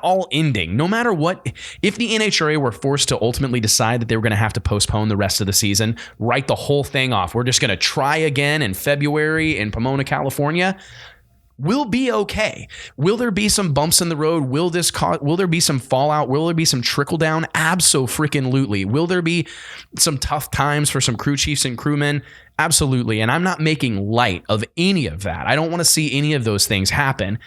[SPEAKER 1] all ending. No matter what, if the NHRA were forced to ultimately decide that they were going to have to postpone the rest of the season, write the whole thing off, we're just going to try again in February in Pomona, California, we'll be okay. Will there be some bumps in the road? Will there be some fallout? Will there be some trickle down? Abso-freaking-lutely. Will there be some tough times for some crew chiefs and crewmen? Absolutely. And I'm not making light of any of that. I don't want to see any of those things happen.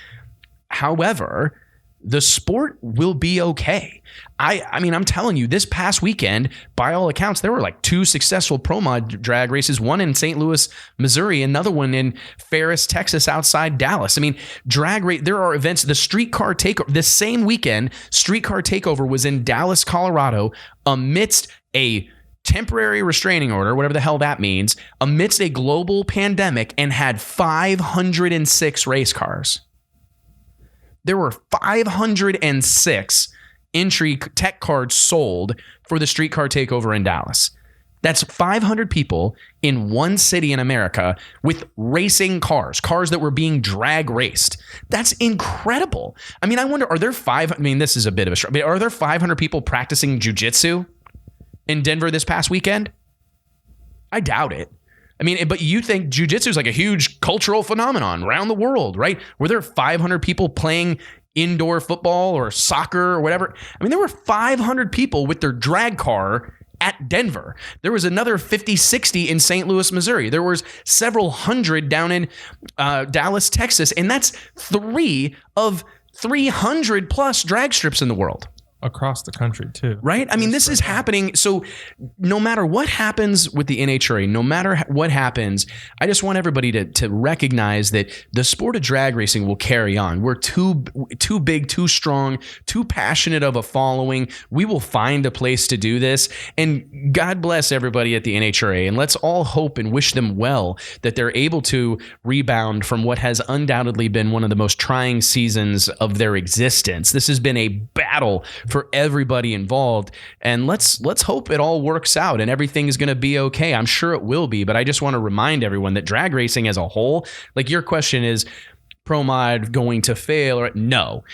[SPEAKER 1] However, the sport will be okay. I mean, I'm telling you, this past weekend, by all accounts, there were like 2 successful Pro Mod drag races, one in St. Louis, Missouri, another one in Ferris, Texas, outside Dallas. I mean, drag race, there are events, the streetcar takeover, this same weekend, streetcar takeover was in Dallas, Colorado, amidst a temporary restraining order, whatever the hell that means, amidst a global pandemic, and had 506 race cars. There were 506 entry tech cards sold for the streetcar takeover in Dallas. That's 500 people in one city in America with racing cars that were being drag raced. That's incredible. I mean, I wonder, this is a bit of a stretch, but are there 500 people practicing jiu-jitsu in Denver this past weekend? I doubt it. I mean, but you think jiu-jitsu is like a huge cultural phenomenon around the world, right? Were there 500 people playing indoor football or soccer or whatever? I mean, there were 500 people with their drag car at Denver. There was another 50, 60 in St. Louis, Missouri. There was several hundred down in Dallas, Texas. And that's 3 of 300 plus drag strips in the world.
[SPEAKER 2] Across the country, too.
[SPEAKER 1] Right? I mean, this is happening. So no matter what happens with the NHRA, no matter what happens, I just want everybody to recognize that the sport of drag racing will carry on. We're too big, too strong, too passionate of a following. We will find a place to do this. And God bless everybody at the NHRA. And let's all hope and wish them well that they're able to rebound from what has undoubtedly been one of the most trying seasons of their existence. This has been a battle for everybody involved, and let's hope it all works out and everything is going to be okay. I'm sure it will be, but I just want to remind everyone that drag racing as a whole, like your question is, Pro Mod going to fail? Or no.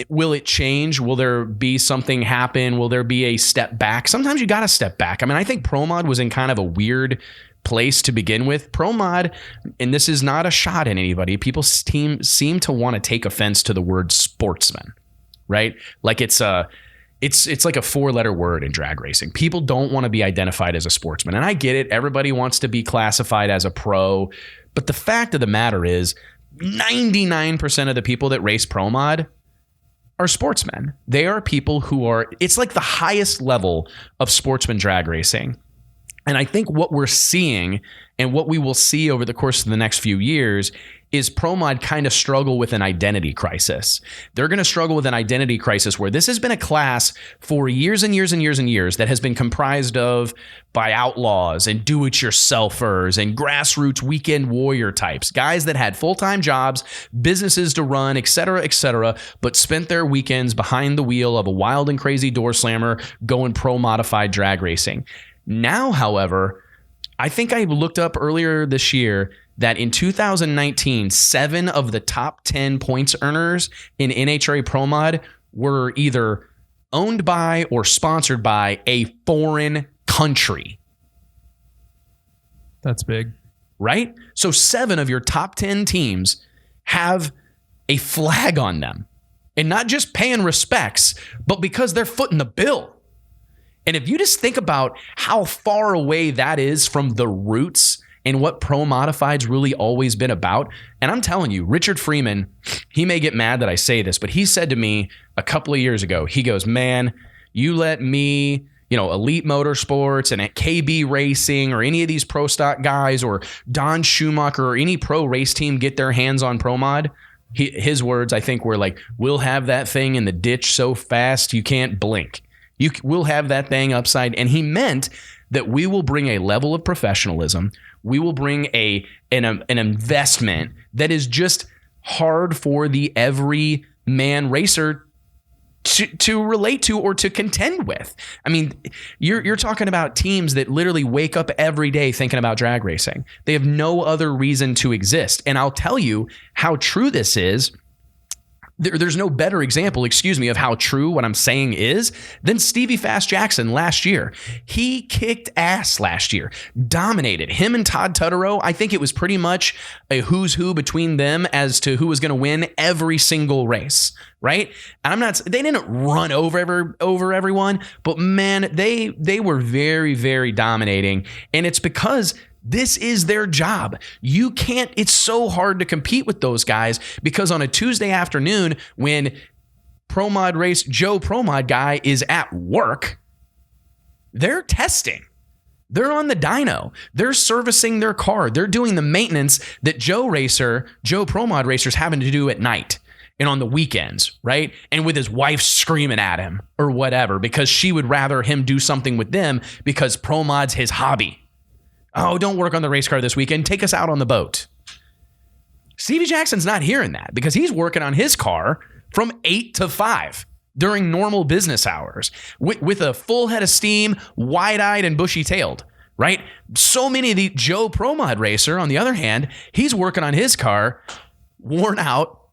[SPEAKER 1] Will it change? Will there be something happen? Will there be a step back? Sometimes you got to step back. I mean, I think Pro Mod was in kind of a weird place to begin with. Pro Mod, and this is not a shot at anybody, people seem to want to take offense to the word sportsman. Right? Like it's like a 4-letter word in drag racing. People don't want to be identified as a sportsman. And I get it. Everybody wants to be classified as a pro. But the fact of the matter is 99% of the people that race Pro Mod are sportsmen. They are people who are, it's like the highest level of sportsman drag racing. And I think what we're seeing and what we will see over the course of the next few years is Pro Mod kind of struggle with an identity crisis. They're going to struggle with an identity crisis where this has been a class for years and years and years and years that has been comprised of by outlaws and do-it-yourselfers and grassroots weekend warrior types, guys that had full-time jobs, businesses to run, et cetera, but spent their weekends behind the wheel of a wild and crazy door slammer going pro-modified drag racing. Now, however, I think I looked up earlier this year that in 2019, 7 of the top 10 points earners in NHRA Pro Mod were either owned by or sponsored by a foreign country.
[SPEAKER 2] That's big.
[SPEAKER 1] Right? So 7 of your top 10 teams have a flag on them. And not just paying respects, but because they're footing the bill. And if you just think about how far away that is from the roots and what Pro Modified's really always been about. And I'm telling you, Richard Freeman, he may get mad that I say this, but he said to me a couple of years ago, he goes, man, you let me, Elite Motorsports and at KB Racing or any of these pro stock guys or Don Schumacher or any pro race team get their hands on Pro Mod. His words, I think, were like, we'll have that thing in the ditch so fast you can't blink. We'll have that thing upside. And he meant that we will bring a level of professionalism. We will bring an investment that is just hard for the every man racer to relate to or to contend with. I mean, you're talking about teams that literally wake up every day thinking about drag racing. They have no other reason to exist. And I'll tell you how true this is. There's no better example, of how true what I'm saying is than Stevie Fast Jackson last year. He kicked ass last year, dominated. Him and Todd Tutterow, I think it was pretty much a who's who between them as to who was going to win every single race, right? And they didn't run over everyone, but man, they were very, very dominating. And it's because this is their job. It's so hard to compete with those guys because on a Tuesday afternoon when Joe Pro Mod guy is at work, they're testing. They're on the dyno. They're servicing their car. They're doing the maintenance that Joe Pro Mod racer's having to do at night and on the weekends, right? And with his wife screaming at him or whatever because she would rather him do something with them because Pro Mod's his hobby. Oh, don't work on the race car this weekend. Take us out on the boat. Stevie Jackson's not hearing that because he's working on his car from 8 to 5 during normal business hours with a full head of steam, wide-eyed and bushy-tailed, right? So many of the Joe Pro Mod racer, on the other hand, he's working on his car, worn out,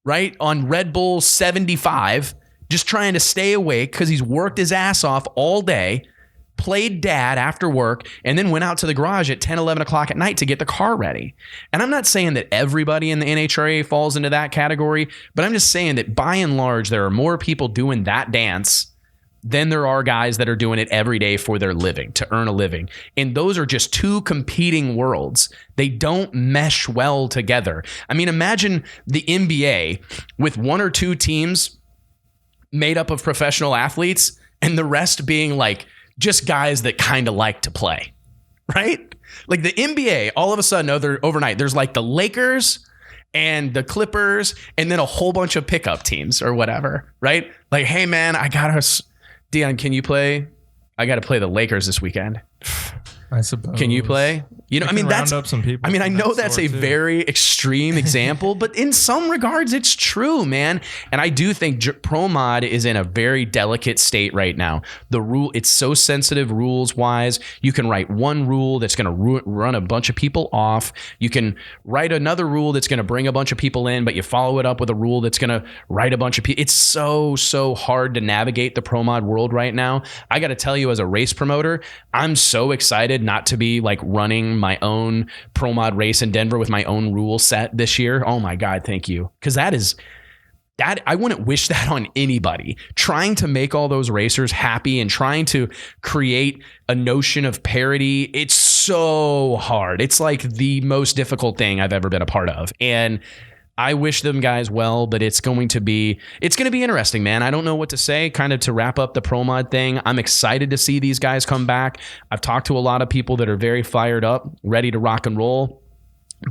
[SPEAKER 1] right, on Red Bull 75, just trying to stay awake because he's worked his ass off all day, played dad after work, and then went out to the garage at 10, 11 o'clock at night to get the car ready. And I'm not saying that everybody in the NHRA falls into that category, but I'm just saying that by and large, there are more people doing that dance than there are guys that are doing it every day for their living, to earn a living. And those are just two competing worlds. They don't mesh well together. I mean, imagine the NBA with one or two teams made up of professional athletes and the rest being like just guys that kind of like to play, right? Like the NBA, all of a sudden, overnight, there's like the Lakers and the Clippers and then a whole bunch of pickup teams or whatever, right? Like, hey, man, Dion, can you play? I got to play the Lakers this weekend.
[SPEAKER 2] I suppose.
[SPEAKER 1] Can you play? You know, I mean,
[SPEAKER 2] round up some people.
[SPEAKER 1] I mean, I know that's a very extreme example, but in some regards, it's true, man. And I do think Pro Mod is in a very delicate state right now. It's so sensitive rules wise. You can write one rule that's going to run a bunch of people off. You can write another rule that's going to bring a bunch of people in, but you follow it up with a rule that's going to write a bunch of people. It's so hard to navigate the Pro Mod world right now. I got to tell you, as a race promoter, I'm so excited not to be like running my own Pro Mod race in Denver with my own rule set this year. Oh my God, thank you. Because I wouldn't wish that on anybody. Trying to make all those racers happy and trying to create a notion of parity, it's so hard. It's like the most difficult thing I've ever been a part of. And I wish them guys well, but it's going to be interesting, man. I don't know what to say. Kind of to wrap up the Pro Mod thing, I'm excited to see these guys come back. I've talked to a lot of people that are very fired up, ready to rock and roll.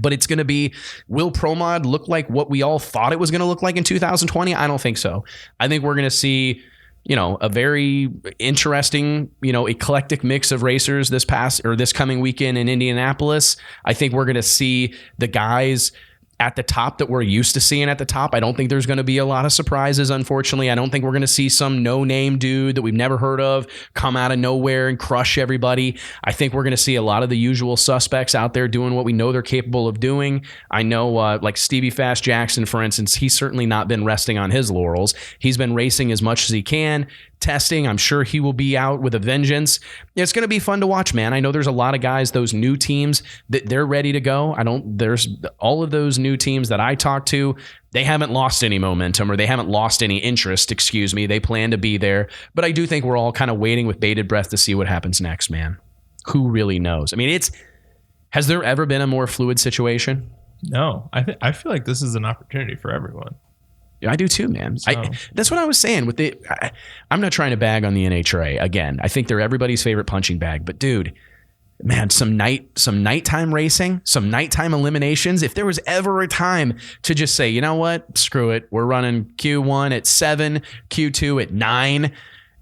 [SPEAKER 1] But it's going to be, will Pro Mod look like what we all thought it was going to look like in 2020? I don't think so. I think we're going to see, a very interesting, eclectic mix of racers this coming weekend in Indianapolis. I think we're going to see the guys at the top that we're used to seeing at the top. I don't think there's going to be a lot of surprises, unfortunately. I don't think we're going to see some no-name dude that we've never heard of come out of nowhere and crush everybody. I think we're going to see a lot of the usual suspects out there doing what we know they're capable of doing. I know like Stevie Fast Jackson, for instance, he's certainly not been resting on his laurels. He's been racing as much as he can, testing. I'm sure he will be out with a vengeance. It's going to be fun to watch, man. I know there's a lot of guys, those new teams, that they're ready to go. There's all of those new teams that I talk to, they haven't lost any momentum, or they haven't lost any interest, They plan to be there. But I do think we're all kind of waiting with bated breath to see what happens next, man. Who really knows? I mean, has there ever been a more fluid situation?
[SPEAKER 2] No, I feel like this is an opportunity for everyone.
[SPEAKER 1] I do too, man. So. That's what I was saying. I'm not trying to bag on the NHRA. Again, I think they're everybody's favorite punching bag. But dude, man, some nighttime racing, some nighttime eliminations. If there was ever a time to just say, you know what, screw it, we're running Q1 at 7, Q2 at 9,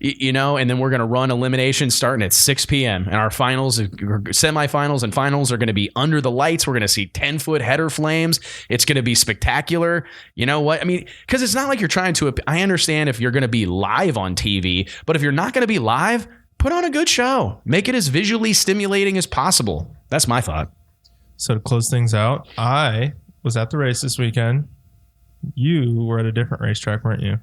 [SPEAKER 1] you know, and then we're going to run elimination starting at 6 p.m. And our semifinals and finals are going to be under the lights. We're going to see 10-foot header flames. It's going to be spectacular. You know what? I mean, because it's not like you're trying to, I understand if you're going to be live on TV, but if you're not going to be live, put on a good show. Make it as visually stimulating as possible. That's my thought.
[SPEAKER 2] So to close things out, I was at the race this weekend. You were at a different racetrack, weren't you?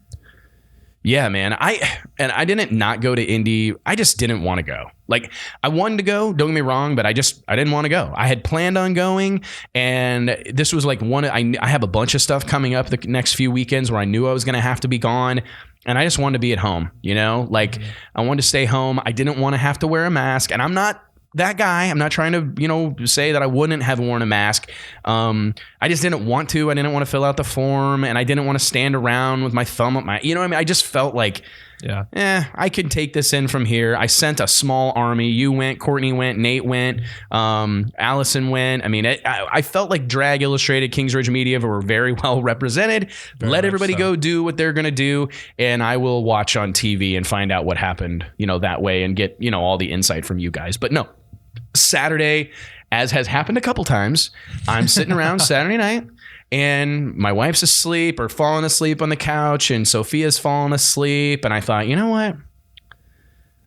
[SPEAKER 1] Yeah, man. I didn't not go to Indy. I just didn't want to go. Like, I wanted to go, don't get me wrong, but I didn't want to go. I had planned on going, and this was like I have a bunch of stuff coming up the next few weekends where I knew I was going to have to be gone, and I just wanted to be at home, you know? Like, I wanted to stay home. I didn't want to have to wear a mask, and I'm not that guy. I'm not trying to, you know, say that I wouldn't have worn a mask. I just didn't want to. I didn't want to fill out the form, and I didn't want to stand around with my thumb up my, you know what I mean? I just felt like, I can take this in from here. I sent a small army. You went, Courtney went, Nate went, Allison went. I mean, I felt like Drag Illustrated, Kingsridge Media were very well represented. Let everybody go do what they're going to do, and I will watch on TV and find out what happened, you know, that way, and get, you know, all the insight from you guys. But no, Saturday, as has happened a couple times, I'm sitting around Saturday night, and my wife's asleep or falling asleep on the couch, and Sophia's falling asleep. And I thought, you know what?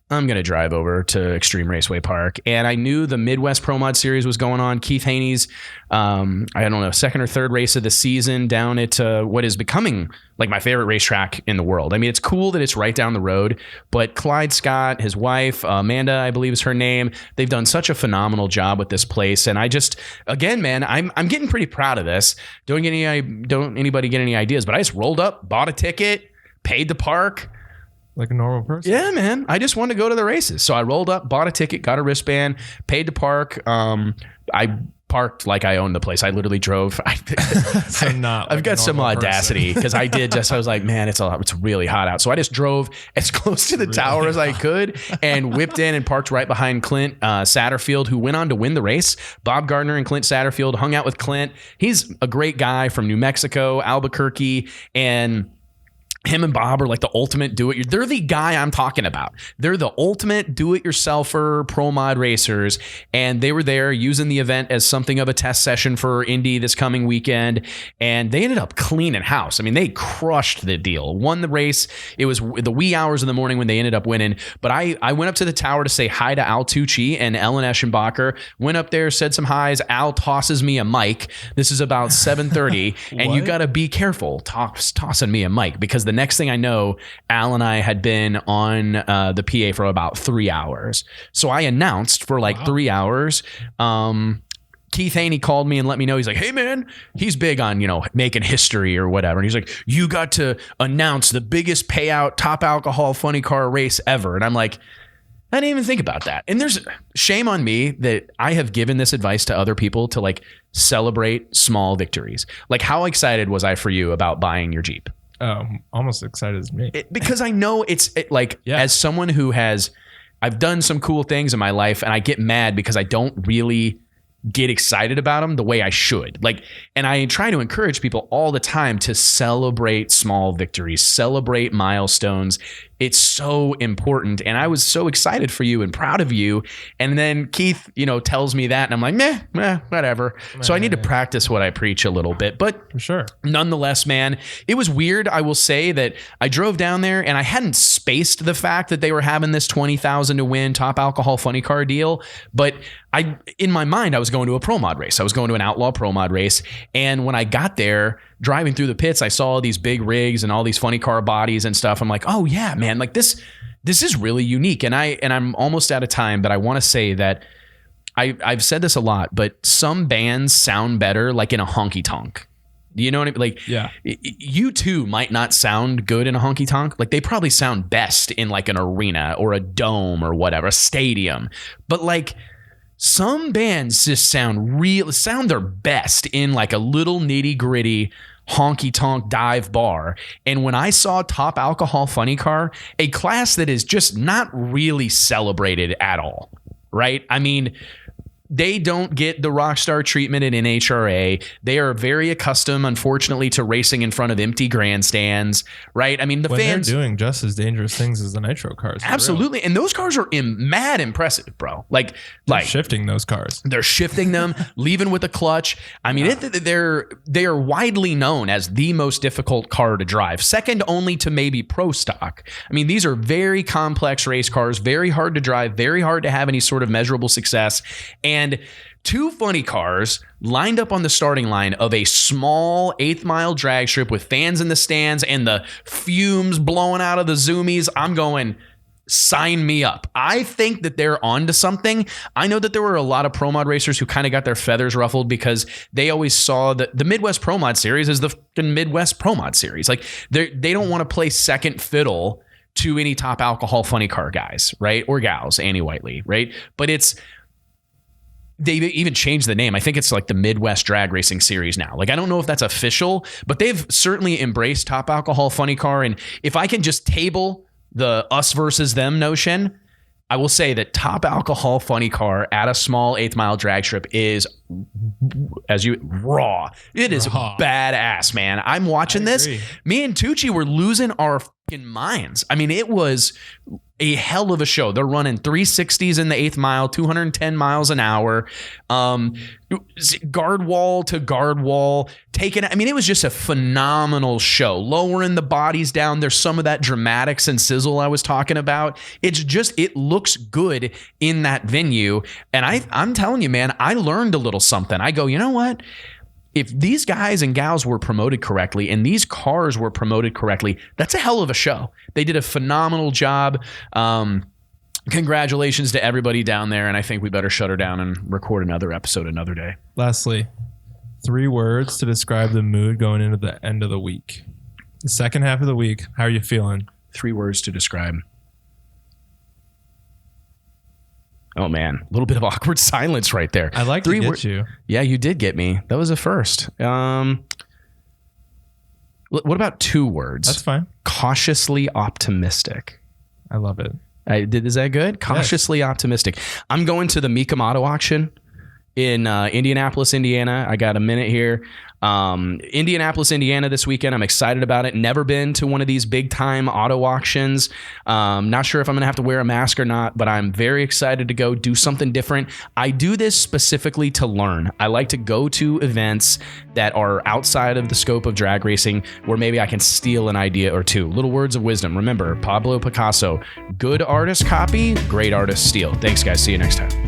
[SPEAKER 1] I'm going to drive over to Extreme Raceway Park. And I knew the Midwest Pro Mod Series was going on. Keith Haney's, I don't know, second or third race of the season down at what is becoming like my favorite racetrack in the world. I mean, it's cool that it's right down the road, but Clyde Scott, his wife, Amanda, I believe is her name, they've done such a phenomenal job with this place. And I just, again, man, I'm getting pretty proud of this. Don't anybody get any ideas, but I just rolled up, bought a ticket, paid to park.
[SPEAKER 2] Like a normal person?
[SPEAKER 1] Yeah, man. I just wanted to go to the races. So I rolled up, bought a ticket, got a wristband, paid to park. I parked like I owned the place. I literally drove. I've got some audacity because I was like, man, it's really hot out. So I just drove as close to the tower as I could and whipped in and parked right behind Clint Satterfield, who went on to win the race. Bob Gardner and Clint Satterfield hung out with Clint. He's a great guy from New Mexico, Albuquerque, and him and Bob are like the ultimate they're the guy I'm talking about. They're the ultimate do-it-yourselfer pro mod racers, and they were there using the event as something of a test session for Indy this coming weekend, and they ended up cleaning house. I mean, they crushed the deal, won the race. It was the wee hours of the morning when they ended up winning, but I went up to the tower to say hi to Al Tucci and Ellen Eschenbacher, went up there, said some highs. Al tosses me a mic. This is about 7:30, and you got to be careful tossing me a mic, because the next thing I know, Al and I had been on the PA for about 3 hours. So I announced for like 3 hours. Keith Haney called me and let me know. He's like, hey, man, he's big on, you know, making history or whatever. And he's like, you got to announce the biggest payout top alcohol funny car race ever. And I'm like, I didn't even think about that. And there's shame on me that I have given this advice to other people to like celebrate small victories. Like, how excited was I for you about buying your Jeep?
[SPEAKER 2] Almost excited as me.
[SPEAKER 1] Because I know as someone who I've done some cool things in my life, and I get mad because I don't really get excited about them the way I should. Like, and I try to encourage people all the time to celebrate small victories, celebrate milestones. It's so important. And I was so excited for you and proud of you. And then Keith, you know, tells me that, and I'm like, meh, whatever. So I need to practice what I preach a little bit. But
[SPEAKER 2] for sure, nonetheless,
[SPEAKER 1] man, it was weird. I will say that I drove down there and I hadn't spaced the fact that they were having this $20,000 to win top alcohol funny car deal. But in my mind, I was going to a pro mod race. I was going to an outlaw pro mod race. And when I got there, driving through the pits, I saw all these big rigs and all these funny car bodies and stuff. I'm like, oh yeah, man, like this is really unique. And I'm almost out of time, but I want to say that I've said this a lot, but some bands sound better like in a honky tonk. You know what I mean? Like,
[SPEAKER 2] yeah,
[SPEAKER 1] you too might not sound good in a honky tonk. Like, they probably sound best in like an arena or a dome or whatever, a stadium. But like, some bands just sound their best in like a little nitty gritty honky tonk dive bar. And when I saw top alcohol funny car, a class that is just not really celebrated at all, right? I mean, they don't get the rock star treatment in NHRA. They are very accustomed, unfortunately, to racing in front of empty grandstands, right? I mean,
[SPEAKER 2] when
[SPEAKER 1] fans
[SPEAKER 2] they're doing just as dangerous things as the nitro cars.
[SPEAKER 1] Absolutely. And those cars are mad impressive, bro. Like
[SPEAKER 2] shifting those cars.
[SPEAKER 1] They're shifting them, leaving with a clutch. I mean, they are widely known as the most difficult car to drive, second only to maybe Pro Stock. I mean, these are very complex race cars, very hard to drive, very hard to have any sort of measurable success. And two funny cars lined up on the starting line of a small 8th mile drag strip with fans in the stands and the fumes blowing out of the zoomies. I'm going, sign me up. I think that they're onto something. I know that there were a lot of Pro Mod racers who kind of got their feathers ruffled because they always saw the Midwest Pro Mod Series as the fucking Midwest Pro Mod Series. Like they don't want to play second fiddle to any top alcohol funny car guys, right? Or gals, Annie Whiteley, right? But they've even changed the name. I think it's like the Midwest Drag Racing Series now. Like, I don't know if that's official, but they've certainly embraced top alcohol funny car. And if I can just table the us versus them notion, I will say that top alcohol funny car at a small 8th mile drag strip is raw. It is badass, man. I'm watching this. Me and Tucci were losing our fucking minds. I mean, it was a hell of a show. They're running 360s in the 8th mile, 210 miles an hour, guard wall to guard wall, it was just a phenomenal show. Lowering the bodies down. There's some of that dramatics and sizzle I was talking about. It looks good in that venue. And I'm telling you, man, I learned a little something. I go, you know what? If these guys and gals were promoted correctly and these cars were promoted correctly, that's a hell of a show. They did a phenomenal job. Congratulations to everybody down there. And I think we better shut her down and record another episode another day.
[SPEAKER 2] Lastly, 3 words to describe the mood going into the end of the week. The second half of the week, how are you feeling?
[SPEAKER 1] 3 words to describe. Oh, man. A little bit of awkward silence right there.
[SPEAKER 2] I like to get you.
[SPEAKER 1] Yeah, you did get me. That was a first. What about 2 words?
[SPEAKER 2] That's fine.
[SPEAKER 1] Cautiously optimistic.
[SPEAKER 2] I love it.
[SPEAKER 1] Is that good? Cautiously optimistic. I'm going to the Mikamato auction in Indianapolis, Indiana. I got a minute here. Indianapolis, Indiana this weekend. I'm excited about it. Never been to one of these big time auto auctions. Not sure if I'm going to have to wear a mask or not, but I'm very excited to go do something different. I do this specifically to learn. I like to go to events that are outside of the scope of drag racing where maybe I can steal an idea or two. Little words of wisdom. Remember, Pablo Picasso, good artist copy, great artist steal. Thanks, guys. See you next time.